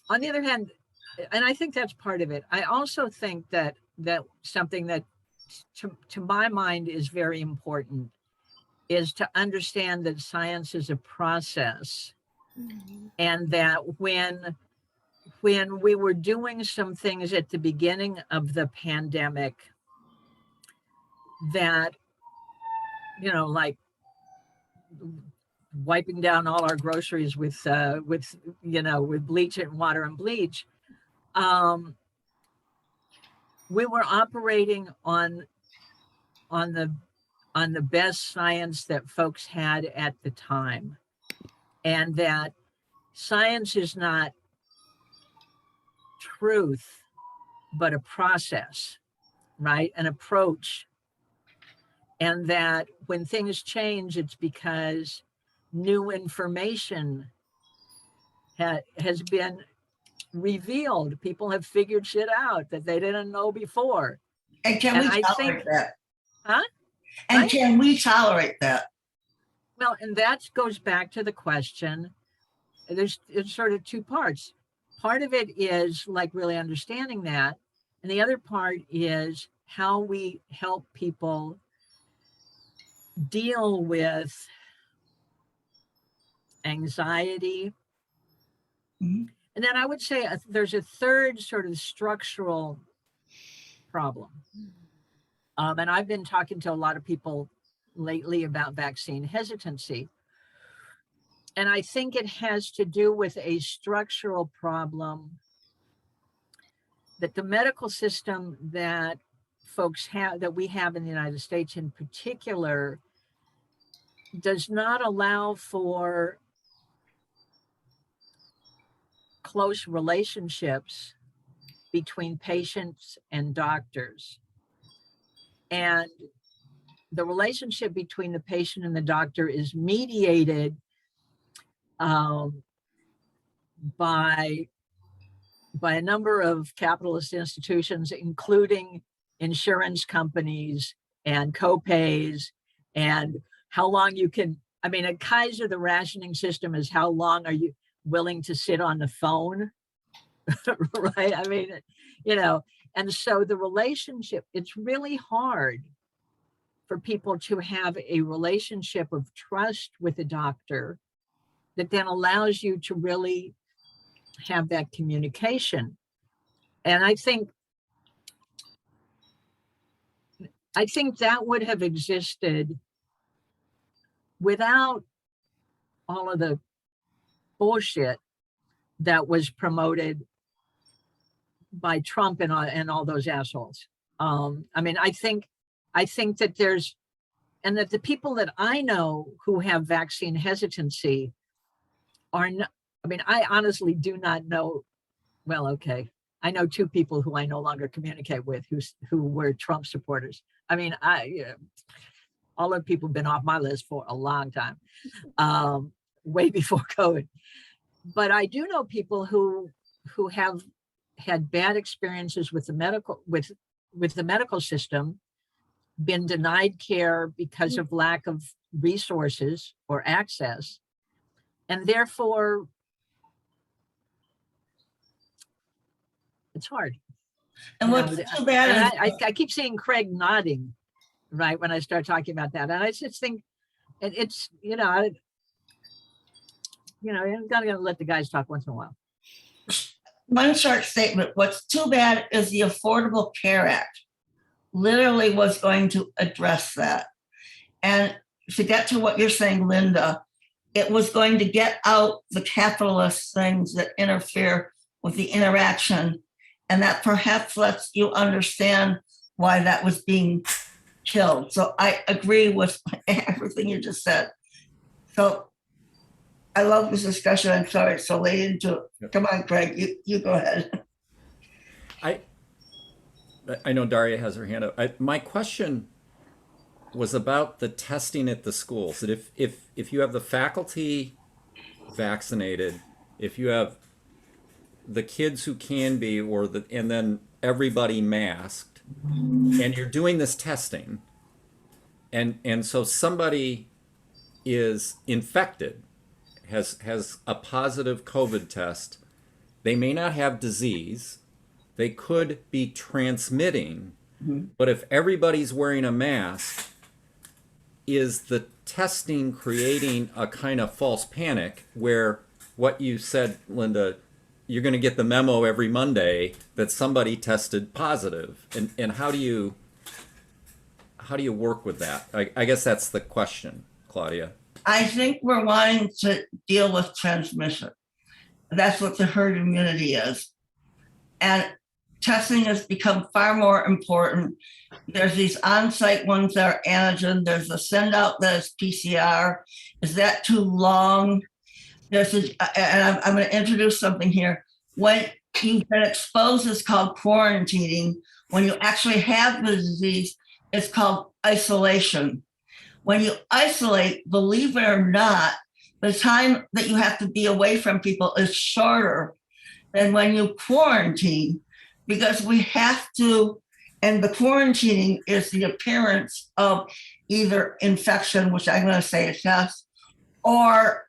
on the other hand, and I think that's part of it, I also think that something that to my mind is very important is to understand that science is a process. Mm-hmm. And that when we were doing some things at the beginning of the pandemic that, like wiping down all our groceries with bleach and water and bleach, we were operating on the best science that folks had at the time, and that science is not truth, but a process, right? An approach. And that when things change, it's because new information has been revealed. People have figured shit out that they didn't know before. And can we tolerate that? Huh? And right? Can we tolerate that? Well, and that goes back to the question. It's sort of two parts. Part of it is like really understanding that. And the other part is how we help people deal with anxiety. Mm-hmm. And then I would say there's a third sort of structural problem. And I've been talking to a lot of people lately about vaccine hesitancy. And I think it has to do with a structural problem that the medical system that folks have, that we have in the United States in particular, does not allow for close relationships between patients and doctors. And the relationship between the patient and the doctor is mediated by a number of capitalist institutions, including insurance companies and co-pays, and how long you can, I mean, at Kaiser, the rationing system is how long are you willing to sit on the phone, right? I mean, you know, and so the relationship, it's really hard for people to have a relationship of trust with a doctor that then allows you to really have that communication. And I think that would have existed without all of the bullshit that was promoted by Trump and all those assholes. I mean, I think that there's, and that the people that I know who have vaccine hesitancy are not, I mean, I honestly do not know. Well, okay. I know two people who I no longer communicate with who were Trump supporters. I mean, all the people have been off my list for a long time, way before COVID. But I do know people who have had bad experiences with the medical system, been denied care because of lack of resources or access, and therefore it's hard. And what's too bad is I keep seeing Craig nodding, right, when I start talking about that, and I just think it's I'm gonna let the guys talk once in a while. one short statement. What's too bad is the Affordable Care Act literally was going to address that. And to get to what you're saying, Linda, it was going to get out the capitalist things that interfere with the interaction, and that perhaps lets you understand why that was being killed. So I agree with everything you just said. So I love this discussion. I'm sorry it's so late into it. Come on, Craig, you go ahead. I know Daria has her hand up. My question was about the testing at the schools. That if you have the faculty vaccinated, if you have the kids who can be, and then everybody masked, and you're doing this testing, and so somebody is infected, has a positive COVID test, they may not have disease, they could be transmitting, but if everybody's wearing a mask, is the testing creating a kind of false panic where what you said, Linda, you're going to get the memo every Monday that somebody tested positive, and how do you work with that? I guess that's the question, Claudia. I think we're wanting to deal with transmission. That's what the herd immunity is. And testing has become far more important. There's these on-site ones that are antigen. There's a send out that is PCR. Is that too long? And I'm going to introduce something here. When you've been exposed, it's called quarantining. When you actually have the disease, it's called isolation. When you isolate, believe it or not, the time that you have to be away from people is shorter than when you quarantine, because we have to, and the quarantining is the appearance of either infection, which I'm going to say is test, or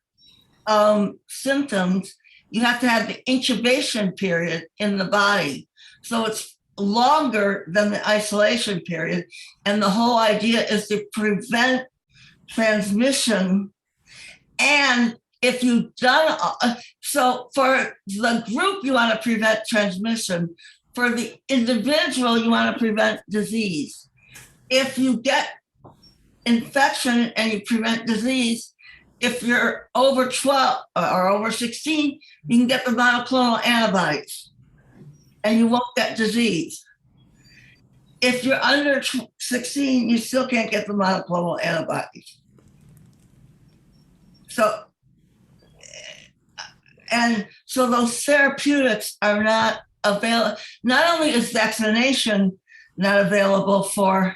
symptoms. You have to have the incubation period in the body. So it's longer than the isolation period. And the whole idea is to prevent transmission. And if you've done, so for the group, you want to prevent transmission. For the individual, you want to prevent disease. If you get infection and you prevent disease, if you're over 12 or over 16, you can get the monoclonal antibodies and you won't get disease. If you're under 16, you still can't get the monoclonal antibodies. So, and so those therapeutics are not available. Not only is vaccination not available for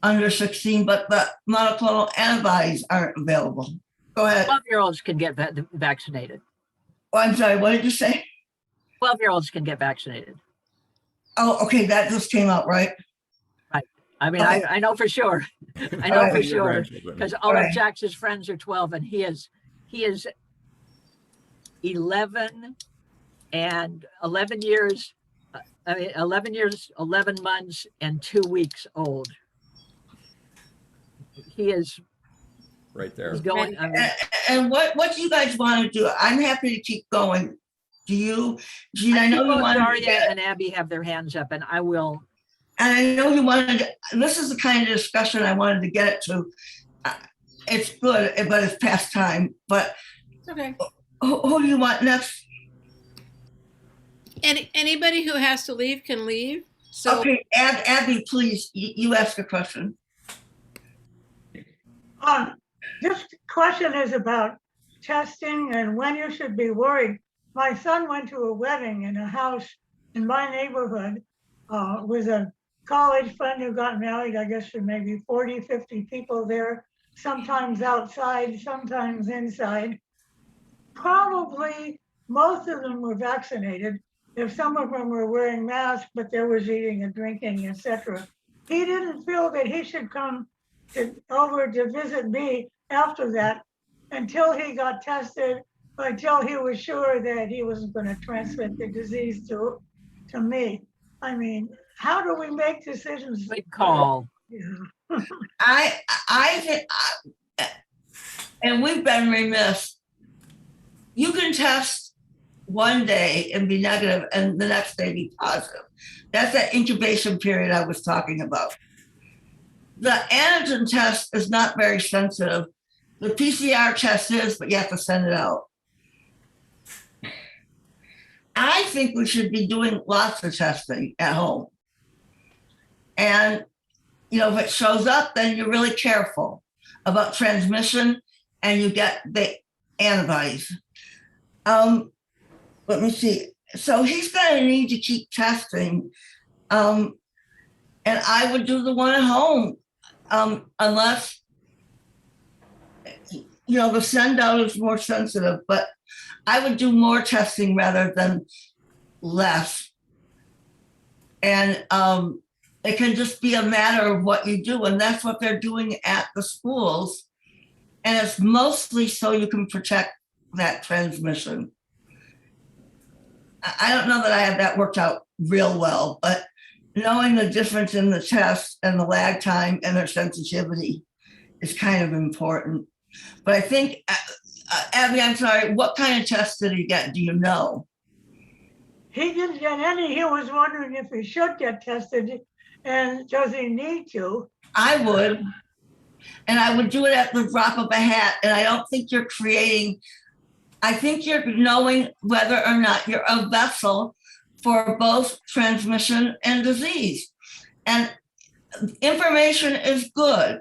under 16, but the monoclonal antibodies aren't available. Go ahead. 12-year-olds can get vaccinated. Oh, I'm sorry, what did you say? 12-year-olds can get vaccinated. Oh, okay, that just came out, right? I mean, Okay. I know for sure. I know Alright. for Your sure grandchildren. because all of Alright. Jax's friends are 12, and he is 11 and 11 years. 11 years, 11 months, and 2 weeks old. He is Right there. he's going. I mean, And what do you guys want to do? I'm happy to keep going. Do you? Gene, I I know see you both wanted to Daria get, and Abby have their hands up, and I will. and I know you wanted, this is the kind of discussion I wanted to get it to. It's good, but it's past time. But It's okay. who do you want next? Anybody who has to leave can leave. So Okay, Abby, please, you ask a question. This question is about testing and when you should be worried. My son went to a wedding in a house in my neighborhood with a college friend who got married. I guess there may be 40, 50 people there, sometimes outside, sometimes inside. Probably most of them were vaccinated. If some of them were wearing masks, but there was eating and drinking, etc. He didn't feel that he should come over to visit me after that until he got tested, until he was sure that he wasn't going to transmit the disease to me. I mean, how do we make decisions? Good call. Yeah. I think, and we've been remiss. You can test one day and be negative and the next day be positive. That's that incubation period I was talking about. The antigen test is not very sensitive. The PCR test is, but you have to send it out. I think we should be doing lots of testing at home. And, if it shows up, then you're really careful about transmission and you get the antibodies. Let me see. So he's going to need to keep testing. And I would do the one at home unless, the send out is more sensitive, but I would do more testing rather than less. And it can just be a matter of what you do. And that's what they're doing at the schools. And it's mostly so you can protect that transmission. I don't know that I have that worked out real well, but knowing the difference in the test and the lag time and their sensitivity is kind of important. But I think, Abby, I'm sorry, what kind of test did he get? Do you know? He didn't get any. He was wondering if he should get tested and does he need to? I would. And I would do it at the drop of a hat. And I don't think you're creating, I think you're knowing whether or not you're a vessel for both transmission and disease. And information is good.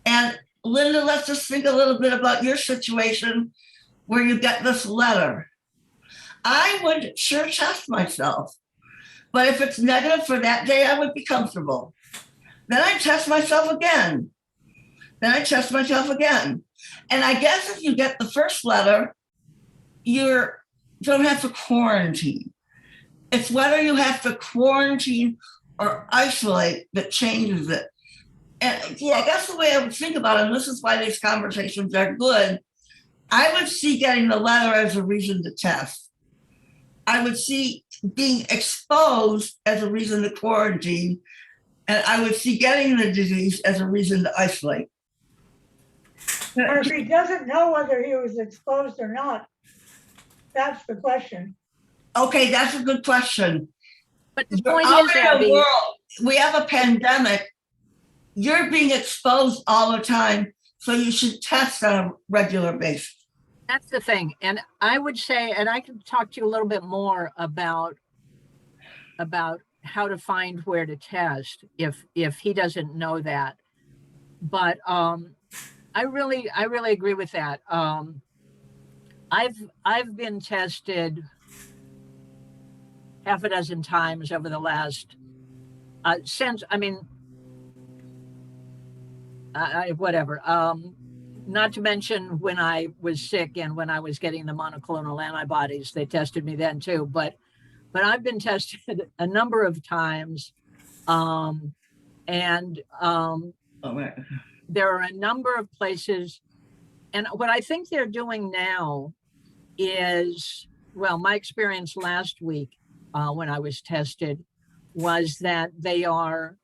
And Linda, let's just think a little bit about your situation where you get this letter. I would sure test myself. But if it's negative for that day, I would be comfortable. Then I test myself again. Then I test myself again. And I guess if you get the first letter, you don't have to quarantine. It's whether you have to quarantine or isolate that changes it. And yeah, I guess the way I would think about it, and this is why these conversations are good, I would see getting the letter as a reason to test. I would see being exposed as a reason to quarantine, and I would see getting the disease as a reason to isolate. Or if he doesn't know whether he was exposed or not, that's the question. Okay, that's a good question. But the You're point out is, in the Abby, world. We have a pandemic. You're being exposed all the time, so you should test on a regular basis. that's the thing. And I would say, and I can talk to you a little bit more about how to find where to test if he doesn't know that. But I really agree with that. I've been tested half a dozen times over the last since whatever. Not to mention when I was sick and when I was getting the monoclonal antibodies, they tested me then too. But I've been tested a number of times, and Oh, right. there are a number of places. And what I think they're doing now is, well, my experience last week when I was tested was that they are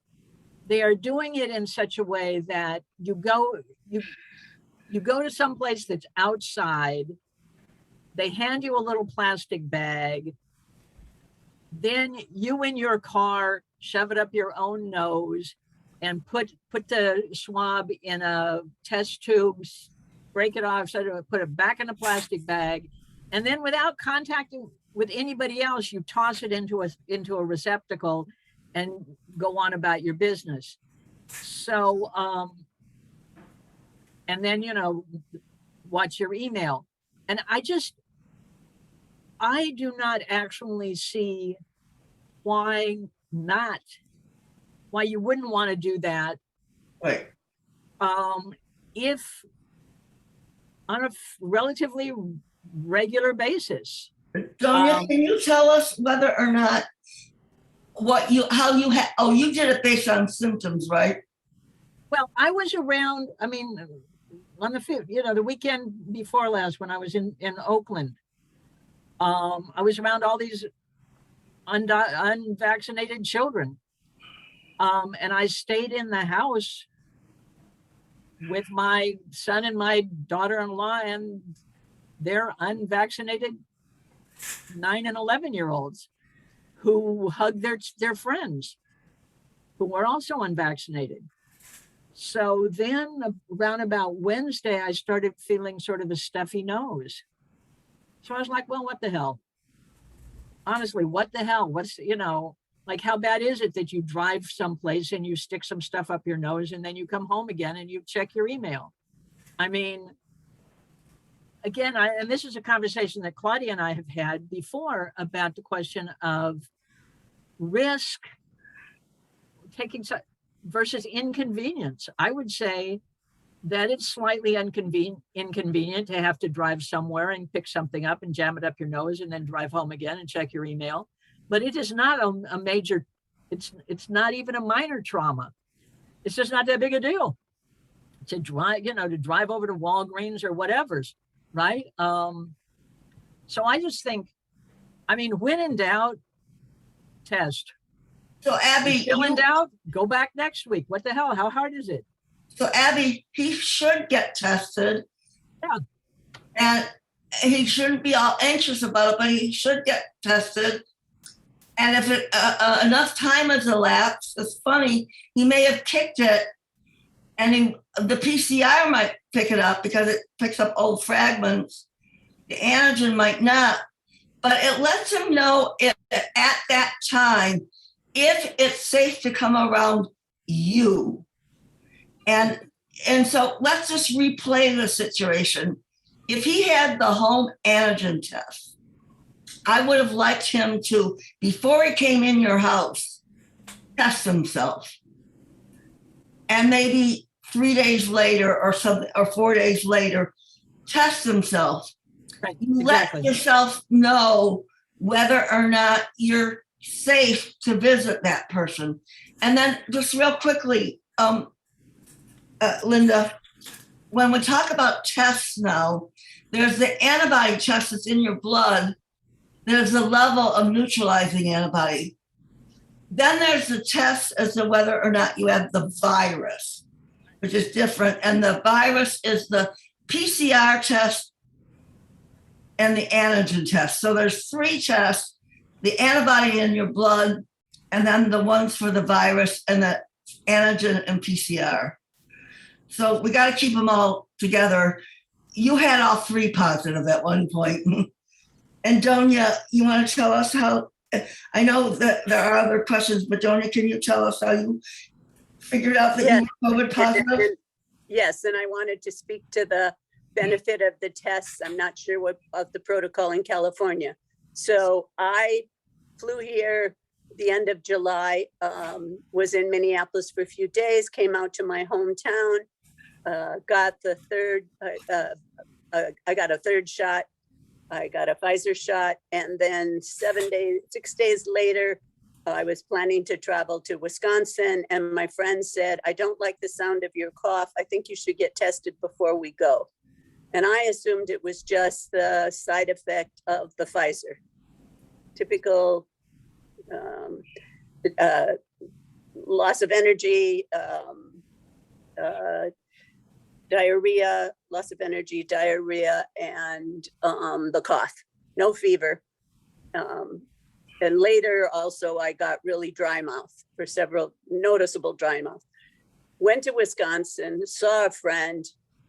doing it in such a way that you go to some place that's outside. They hand you a little plastic bag. Then you in your car shove it up your own nose and put the swab in a test tube, break it off, put it back in a plastic bag, and then without contacting with anybody else, you toss it into a receptacle and go on about your business. So, and then, watch your email. And I do not actually see why you wouldn't want to do that. Right. If on a relatively regular basis. Donia, can you tell us whether or not you did it based on symptoms, right? Well, I was around, on the 5th, the weekend before last when I was in Oakland. I was around all these unvaccinated children. And I stayed in the house with my son and my daughter-in-law and their unvaccinated 9 and 11-year-olds who hugged their friends who were also unvaccinated. So then around about Wednesday, I started feeling sort of a stuffy nose. So I was like, well, what the hell? Honestly, what the hell? Like, how bad is it that you drive someplace and you stick some stuff up your nose and then you come home again and you check your email? Again, and this is a conversation that Claudia and I have had before about the question of risk taking versus inconvenience. I would say that it's slightly inconvenient to have to drive somewhere and pick something up and jam it up your nose and then drive home again and check your email. But it is not a major, it's not even a minor trauma. It's just not that big a deal to drive over to Walgreens or whatever's, right? So I just think, when in doubt, test. So Abby, still in doubt, go back next week. What the hell? How hard is it? So Abby, he should get tested. Yeah. And he shouldn't be all anxious about it, but he should get tested. And if enough time has elapsed, it's funny, he may have kicked it and the PCR might pick it up because it picks up old fragments. The antigen might not, but it lets him know at that time if it's safe to come around you. And so let's just replay the situation. If he had the home antigen test, I would have liked him to, before he came in your house, test himself. And maybe 3 days later or 4 days later, test himself. Right, exactly. Let yourself know whether or not you're safe to visit that person. And then just real quickly, Linda, when we talk about tests now, there's the antibody test that's in your blood. There's the level of neutralizing antibody. Then there's the test as to whether or not you have the virus, which is different. And the virus is the PCR test and the antigen test. So there's 3 tests, the antibody in your blood, and then the ones for the virus and the antigen and PCR. So we got to keep them all together. You had all 3 positive at one point. And Donia, you want to tell us how, I know that there are other questions, but Donia, can you tell us how you figured out that you were COVID positive? Yes, and I wanted to speak to the benefit of the tests. I'm not sure of the protocol in California. So I flew here the end of July, was in Minneapolis for a few days, came out to my hometown, got the third, I got a third shot. I got a Pfizer shot, and then 6 days later, I was planning to travel to Wisconsin, and my friend said, I don't like the sound of your cough. I think you should get tested before we go. And I assumed it was just the side effect of the Pfizer. Typical loss of energy, diarrhea, loss of energy, diarrhea, and the cough, no fever. And later also I got really dry mouth for several noticeable dry mouth. Went to Wisconsin, saw a friend,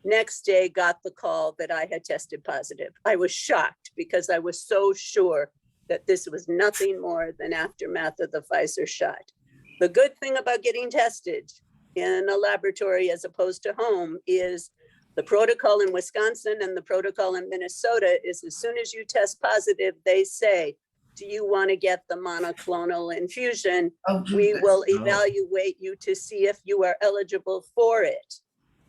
next day got the call that I had tested positive. I was shocked because I was so sure that this was nothing more than aftermath of the Pfizer shot. The good thing about getting tested in a laboratory as opposed to home is the protocol in Wisconsin and the protocol in Minnesota is as soon as you test positive, they say, do you want to get the monoclonal infusion? We will evaluate you to see if you are eligible for it.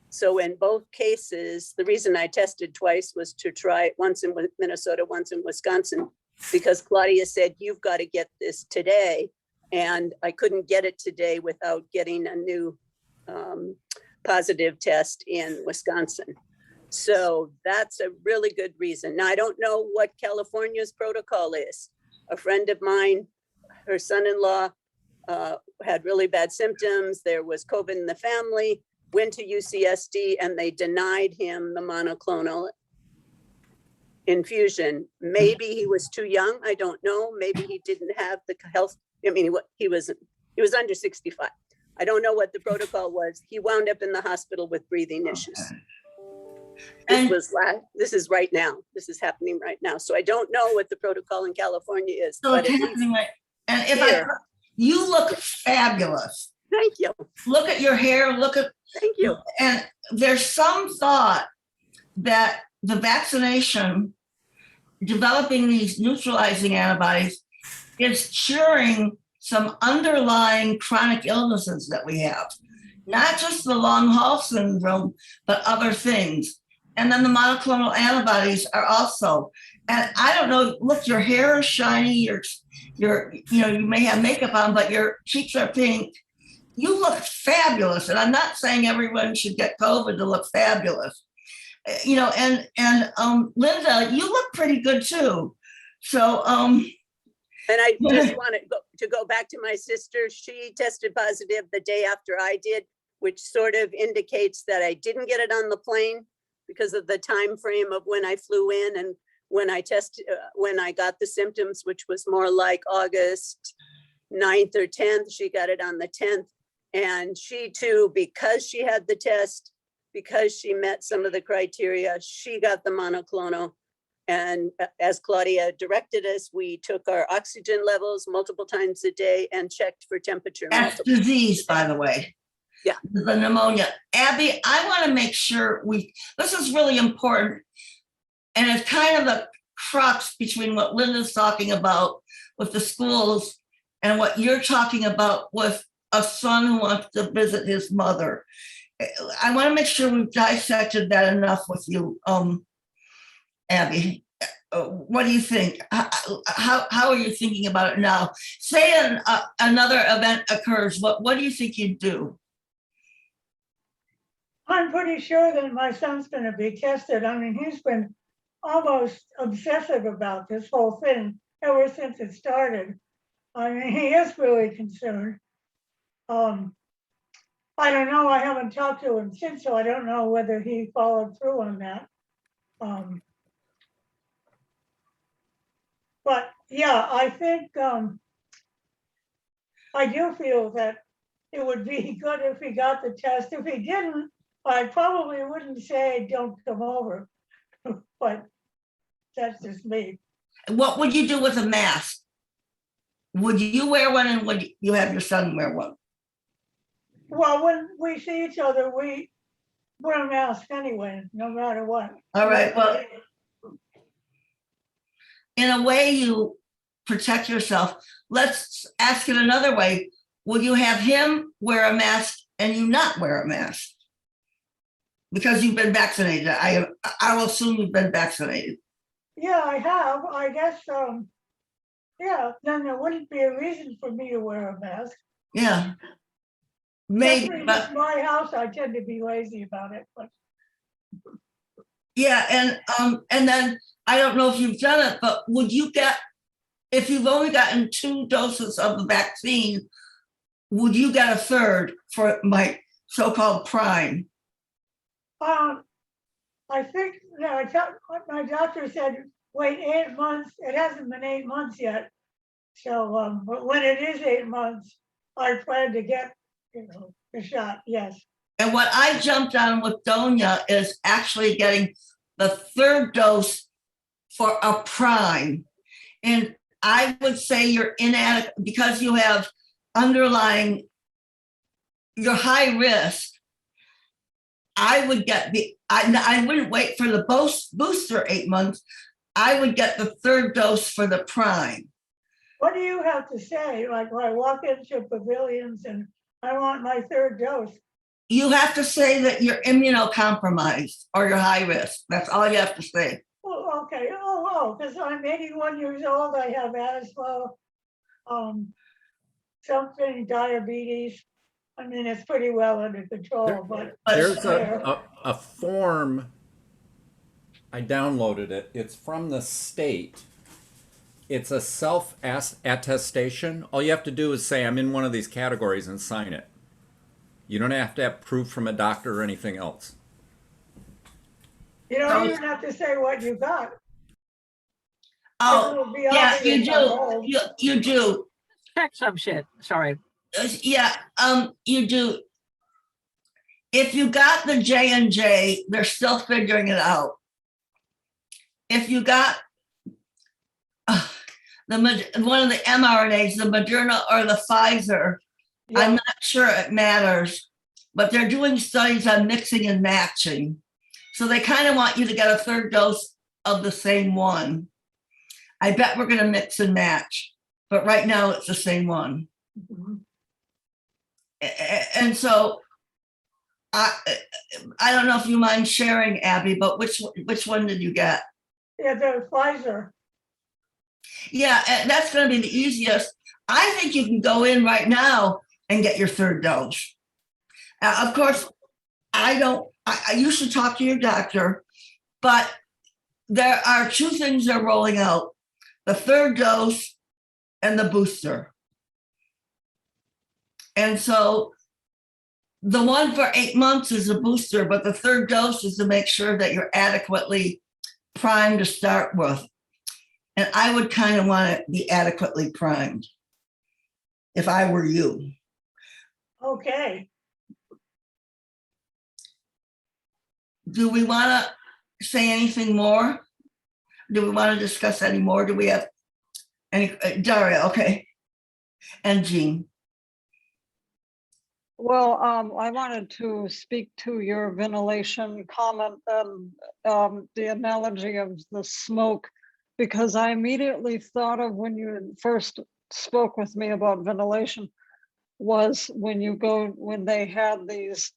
So in both cases, the reason I tested twice was to try it once in Minnesota, once in Wisconsin, because Claudia said, you've got to get this today. And I couldn't get it today without getting a new positive test in Wisconsin. So that's a really good reason. Now, I don't know what California's protocol is. A friend of mine, her son-in-law had really bad symptoms. There was COVID in the family, went to UCSD, and they denied him the monoclonal infusion. Maybe he was too young. I don't know. Maybe he didn't have the health. I mean, he was under 65. I don't know what the protocol was. He wound up in the hospital with breathing issues. This is right now. This is happening right now. So I don't know what the protocol in California is. So it's happening right. And if you look fabulous. Thank you. Look at your hair. Thank you. And there's some thought that the vaccination, developing these neutralizing antibodies, is curing some underlying chronic illnesses that we have, not just the long haul syndrome, but other things. And then the monoclonal antibodies are also, and I don't know, look, your hair is shiny, you may have makeup on, but your cheeks are pink. You look fabulous. And I'm not saying everyone should get COVID to look fabulous. And Linda, you look pretty good too. So, and I just wanted to go back to my sister. She tested positive the day after I did, which sort of indicates that I didn't get it on the plane because of the time frame of when I flew in and when I got the symptoms, which was more like August 9th or 10th. She got it on the 10th. And she too, because she had the test, because she met some of the criteria, she got the monoclonal. And as Claudia directed us, we took our oxygen levels multiple times a day and checked for temperature. That's disease, by the way. Yeah. The pneumonia. Abby, I want to make sure this is really important. And it's kind of the crux between what Linda's talking about with the schools and what you're talking about with a son who wants to visit his mother. I want to make sure we've dissected that enough with you, Abby. What do you think? How are you thinking about it now? Say another event occurs. What do you think you'd do? I'm pretty sure that my son's going to be tested. I mean, he's been almost obsessive about this whole thing ever since it started. I mean, he is really concerned. I don't know. I haven't talked to him since, so I don't know whether he followed through on that. But yeah, I think I do feel that it would be good if he got the test. If he didn't, I probably wouldn't say don't come over, but that's just me. What would you do with a mask? Would you wear one and would you have your son wear one? Well, when we see each other, we wear a mask anyway, no matter what. All right, well, in a way you protect yourself. Let's ask it another way. Would you have him wear a mask and you not wear a mask? Because you've been vaccinated. I will assume you've been vaccinated. Yeah, I have, I guess, yeah, then there wouldn't be a reason for me to wear a mask. Yeah. Maybe, Especially but with my house, I tend to be lazy about it, but yeah, and then I don't know if you've done it, but would you get, if you've only gotten 2 doses of the vaccine, would you get a third for my so-called prime? I think, my doctor said, wait 8 months. It hasn't been 8 months yet. So, but when it is 8 months, I plan to get, the shot, yes. And what I jumped on with Donia is actually getting the 3rd dose for a prime. And I would say you're inadequate because you have underlying, you're high risk. I would get I wouldn't wait for the booster 8 months. I would get the 3rd dose for the prime. What do you have to say? Like when I walk into pavilions and I want my 3rd dose. You have to say that you're immunocompromised or you're high risk. That's all you have to say. Oh, okay. Because I'm 81 years old. I have asthma, something, diabetes. I mean, it's pretty well under control, but There's a form, I downloaded it. It's from the state. It's a self-attestation. All you have to do is say, I'm in one of these categories and sign it. You don't have to have proof from a doctor or anything else. you don't even have to say what you got. Oh, yeah, you do. You do. Check some shit. Sorry. Yeah, you do. If you got the J&J, they're still figuring it out. If you got one of the mRNAs, the Moderna or the Pfizer, Yeah. I'm not sure it matters, but they're doing studies on mixing and matching. So they kind of want you to get a 3rd dose of the same one. I bet we're going to mix and match, but right now it's the same one. Mhm. And so I don't know if you mind sharing, Abby, but which one did you get? Yeah, the Pfizer. Yeah, and that's going to be the easiest. I think you can go in right now and get your 3rd dose. Of course, you should talk to your doctor, but there are 2 things they're rolling out, the 3rd dose and the booster. And so the one for 8 months is a booster, but the 3rd dose is to make sure that you're adequately primed to start with. And I would kind of want to be adequately primed if I were you. Okay. Do we want to say anything more? Do we want to discuss any more? Do we have any? Daria, okay. And Jean. Well, I wanted to speak to your ventilation comment and the analogy of the smoke, because I immediately thought of when you first spoke with me about ventilation was when they had these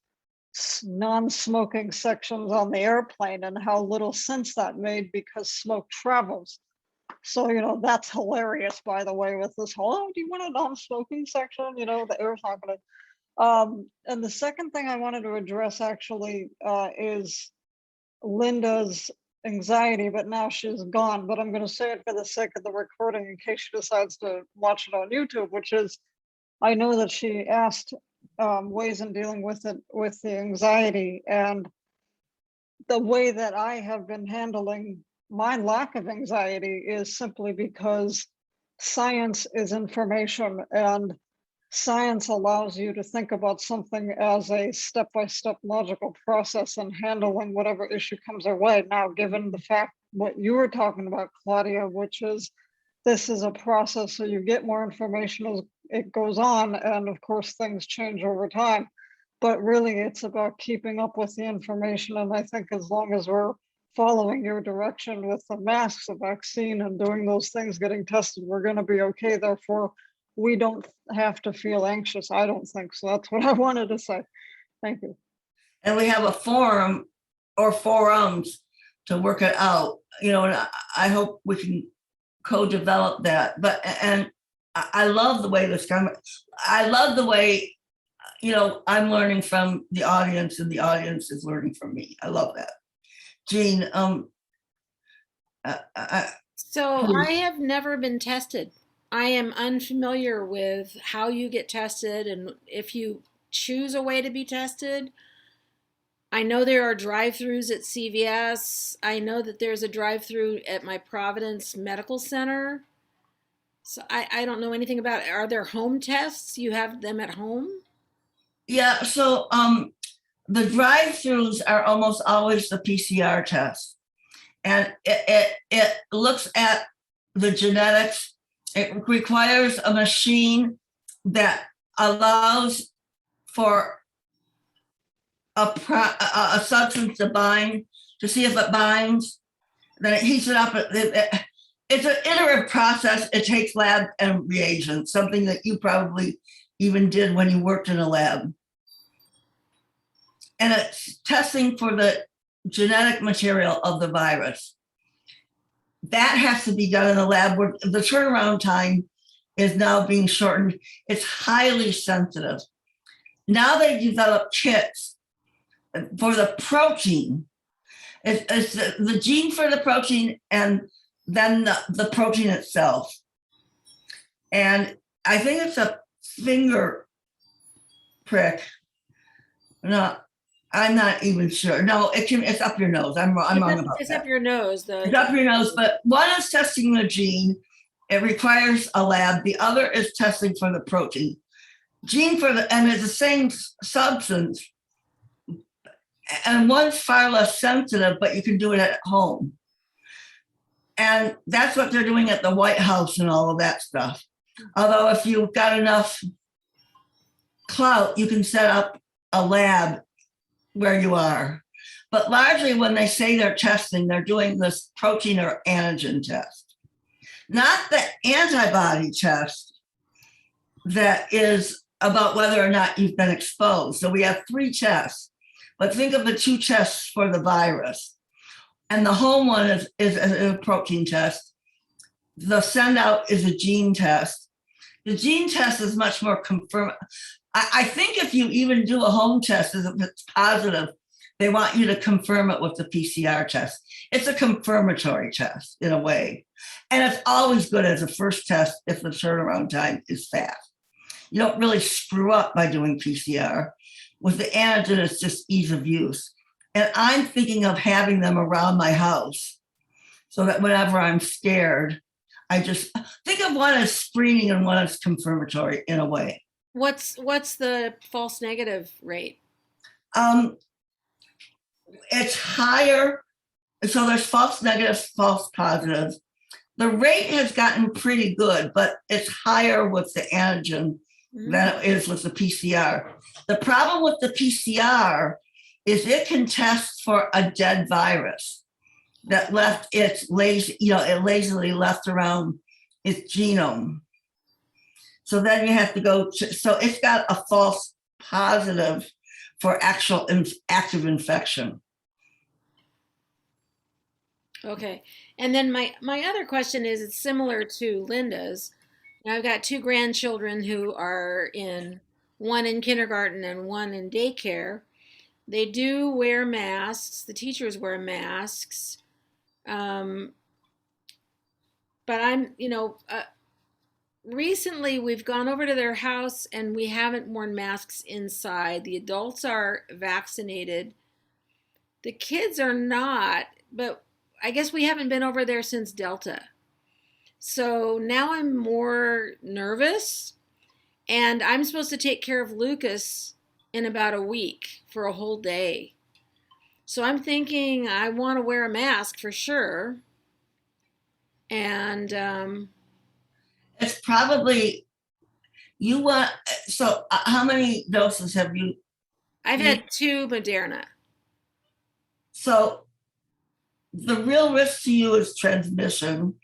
non-smoking sections on the airplane and how little sense that made because smoke travels. So, that's hilarious, by the way, with this whole, do you want a non-smoking section? The air's not going to. And the second thing I wanted to address actually is Linda's anxiety, but now she's gone. But I'm going to say it for the sake of the recording in case she decides to watch it on YouTube, which is, I know that she asked ways in dealing with it, with the anxiety, and the way that I have been handling my lack of anxiety is simply because science is information, and science allows you to think about something as a step-by-step logical process and handling whatever issue comes our way. Now, given the fact what you were talking about, Claudia, which is this is a process, so you get more information as it goes on, and of course things change over time, but really it's about keeping up with the information. And I think as long as we're following your direction with the masks, the vaccine, and doing those things, getting tested, we're going to be okay. Therefore, we don't have to feel anxious. I don't think so. That's what I wanted to say. Thank you. and we have a forum or forums to work it out, you know, and I hope we can co-develop that. But, and I love the way I love the way, you know, I'm learning from the audience and the audience is learning from me. I love that. Jean, So I have never been tested. I am unfamiliar with how you get tested and if you choose a way to be tested. I know there are drive-throughs at CVS. I know that there's a drive-through at my Providence Medical Center. So I don't know anything about it. Are there home tests? You have them at home? yeah, so the drive-throughs are almost always the PCR test. And it looks at the genetics. It requires a machine that allows for a substance to bind, to see if it binds. Then it heats it up. It's an iterative process. It takes lab and reagents, something that you probably even did when you worked in a lab. And it's testing for the genetic material of the virus. That has to be done in the lab where the turnaround time is now being shortened. It's highly sensitive. Now they develop kits for the protein. It's the gene for the protein and then the protein itself. And I think it's a finger prick. No, I'm not even sure. No, it's up your nose. I'm wrong about that. It's up your nose, though. It's up your nose, but one is testing the gene. It requires a lab. The other is testing for the protein. Gene for the, and it's the same substance. And one's far less sensitive, but you can do it at home. And that's what they're doing at the White House and all of that stuff. Although if you've got enough clout, you can set up a lab where you are. But largely when they say they're testing, they're doing this protein or antigen test, not the antibody test that is about whether or not you've been exposed. So we have 3 tests, but think of the 2 tests for the virus. And the home one is a protein test. The send out is a gene test. The gene test is much more confirm. I think if you even do a home test, if it's positive, they want you to confirm it with the PCR test. It's a confirmatory test in a way. And it's always good as a first test if the turnaround time is fast. You don't really screw up by doing PCR. With the antigen, it's just ease of use. And I'm thinking of having them around my house so that whenever I'm scared, I just think of one as screening and one as confirmatory in a way. What's the false negative rate? It's higher. So there's false negatives, false positives. The rate has gotten pretty good, but it's higher with the antigen than it is with the PCR. The problem with the PCR is it can test for a dead virus that left its lazy, it lazily left around its genome. So then you have to go to, so it's got a false positive for actual active infection. Okay. And then my other question is, it's similar to Linda's. Now, I've got 2 grandchildren who are one in kindergarten and one in daycare. They do wear masks. The teachers wear masks. But I'm, recently we've gone over to their house and we haven't worn masks inside. The adults are vaccinated. The kids are not, but I guess we haven't been over there since Delta. So now I'm more nervous, and I'm supposed to take care of Lucas in about a week for a whole day. So I'm thinking I want to wear a mask for sure. And it's probably, so how many doses have you? I've had 2 Moderna. So the real risk to you is transmission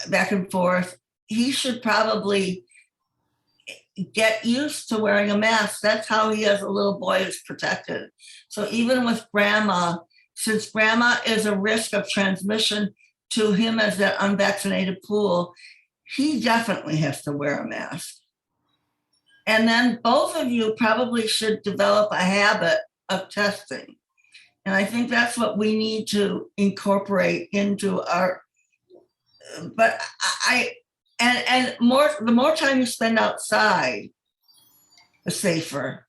back and forth. He should probably, get used to wearing a mask. That's how he as a little boy is protected. So even with grandma, since grandma is a risk of transmission to him as that unvaccinated pool, he definitely has to wear a mask. And then both of you probably should develop a habit of testing. And I think that's what we need to incorporate into our, but and the more time you spend outside, the safer.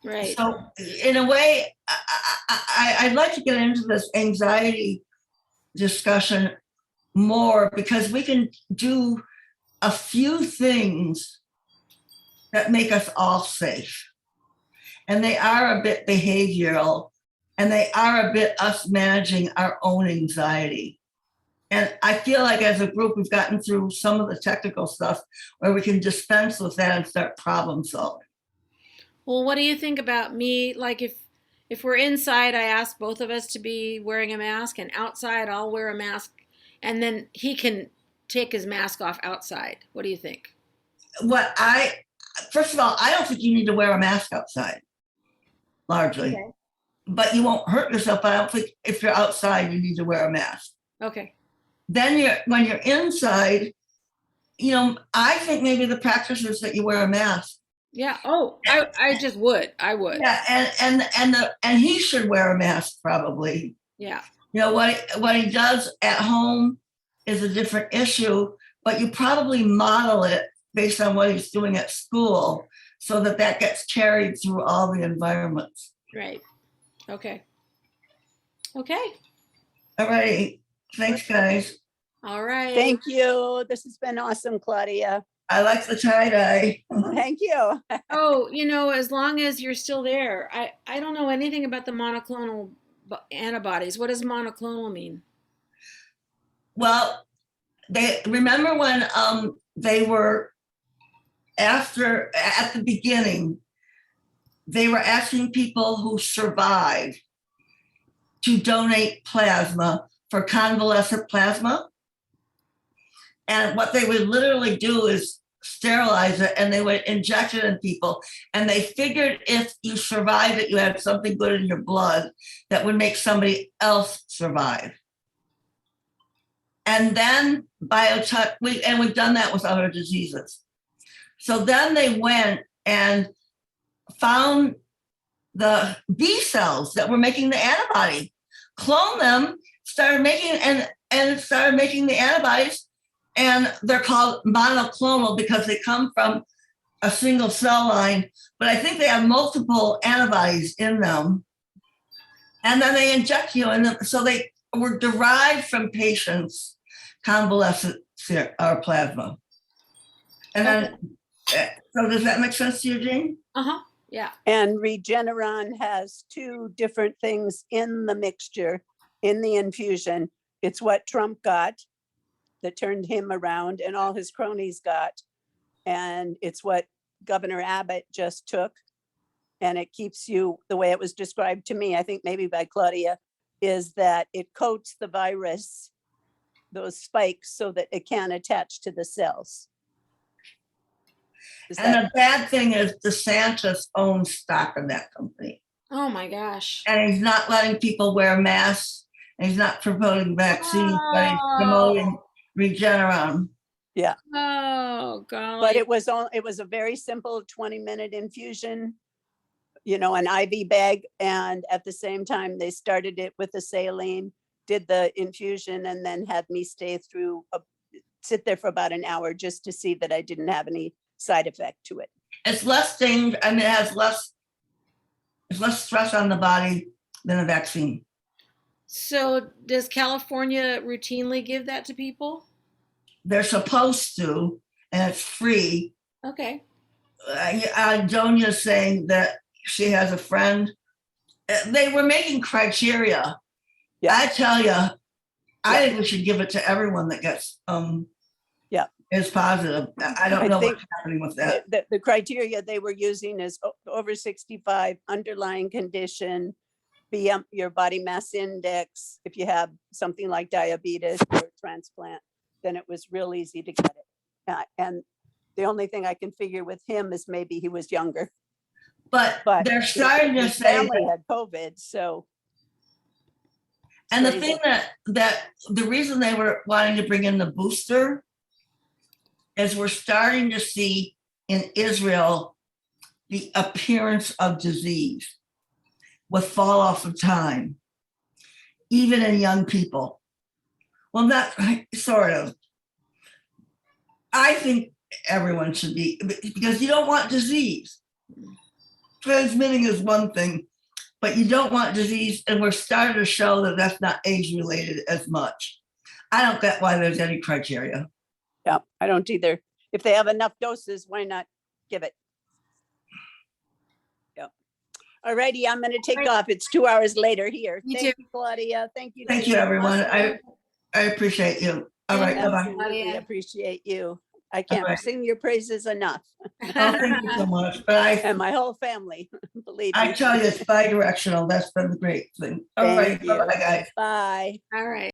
Right. So in a way, I'd like to get into this anxiety discussion more, because we can do a few things that make us all safe. And they are a bit behavioral, and they are a bit us managing our own anxiety. And I feel like as a group, we've gotten through some of the technical stuff where we can dispense with that and start problem solving. Well, what do you think about me? Like if we're inside, I ask both of us to be wearing a mask, and outside I'll wear a mask, and then he can take his mask off outside. What do you think? First of all, I don't think you need to wear a mask outside, largely. Okay. But you won't hurt yourself. I don't think if you're outside, you need to wear a mask. Okay. Then when you're inside, I think maybe the practice is that you wear a mask. Yeah. Oh, I just would. I would. Yeah, and he should wear a mask probably. Yeah. What he does at home is a different issue, but you probably model it based on what he's doing at school, so that gets carried through all the environments. Right. Okay. Okay. All right. Thanks, guys. All right. Thank you. This has been awesome, Claudia. I like the tie-dye. Thank you. Oh, as long as you're still there, I don't know anything about the monoclonal antibodies. What does monoclonal mean? Well, remember when they were at the beginning, they were asking people who survived to donate plasma for convalescent plasma. And what they would literally do is sterilize it, and they would inject it in people. And they figured if you survived it, you had something good in your blood that would make somebody else survive. And then we've done that with other diseases. So then they went and found the B cells that were making the antibody, cloned them, started making the antibodies, and they're called monoclonal because they come from a single cell line, but I think they have multiple antibodies in them. And then they inject you, and so they were derived from patients' convalescent or plasma. And then, so does that make sense to you, Jean? Uh-huh. Yeah. And Regeneron has two different things in the mixture, in the infusion. It's what Trump got that turned him around, and all his cronies got. And it's what Governor Abbott just took. And it keeps you, the way it was described to me, I think maybe by Claudia, is that it coats the virus, those spikes, so that it can attach to the cells. And the bad thing is DeSantis owns stock in that company. Oh my gosh. And he's not letting people wear masks, and he's not promoting vaccines, but he's promoting Regeneron. Yeah. Oh God. But it was a very simple 20-minute infusion, an IV bag. And at the same time, they started it with a saline, did the infusion, and then had me sit there for about an hour just to see that I didn't have any side effect to it. It's less dangerous. I mean, it's less stress on the body than a vaccine. So does California routinely give that to people? They're supposed to, and it's free. Okay. Donia's saying that she has a friend. They were making criteria. Yeah. I tell you, I think we should give it to everyone that gets is positive. I don't know what's happening with that. The criteria they were using is over 65, underlying condition, your body mass index. If you have something like diabetes or transplant, then it was real easy to get it. And The only thing I can figure with him is maybe he was younger, But but they're starting to his say family that, had COVID, so. and the crazy. thing that the reason they were wanting to bring in the booster is we're starting to see in Israel the appearance of disease with fall off of time, even in young people. Well, not sort of. I think everyone should be, because you don't want disease. Transmitting is one thing, but you don't want disease, and we're starting to show that that's not age related as much. I don't get why there's any criteria. Yeah, I don't either. If they have enough doses, why not give it? Yep. All righty, I'm gonna take off. It's 2 hours later here. Me Thank too. you, Claudia. Thank you. Thank you, everyone. I appreciate you. All right, bye-bye. Absolutely Claudia. appreciate you. I can't Bye-bye. sing your praises enough, Oh, thank you so much. But and my whole family, believe I me. tell you, it's bi-directional. That's been the great thing. All right, Thank you. bye-bye, guys. Bye. All right.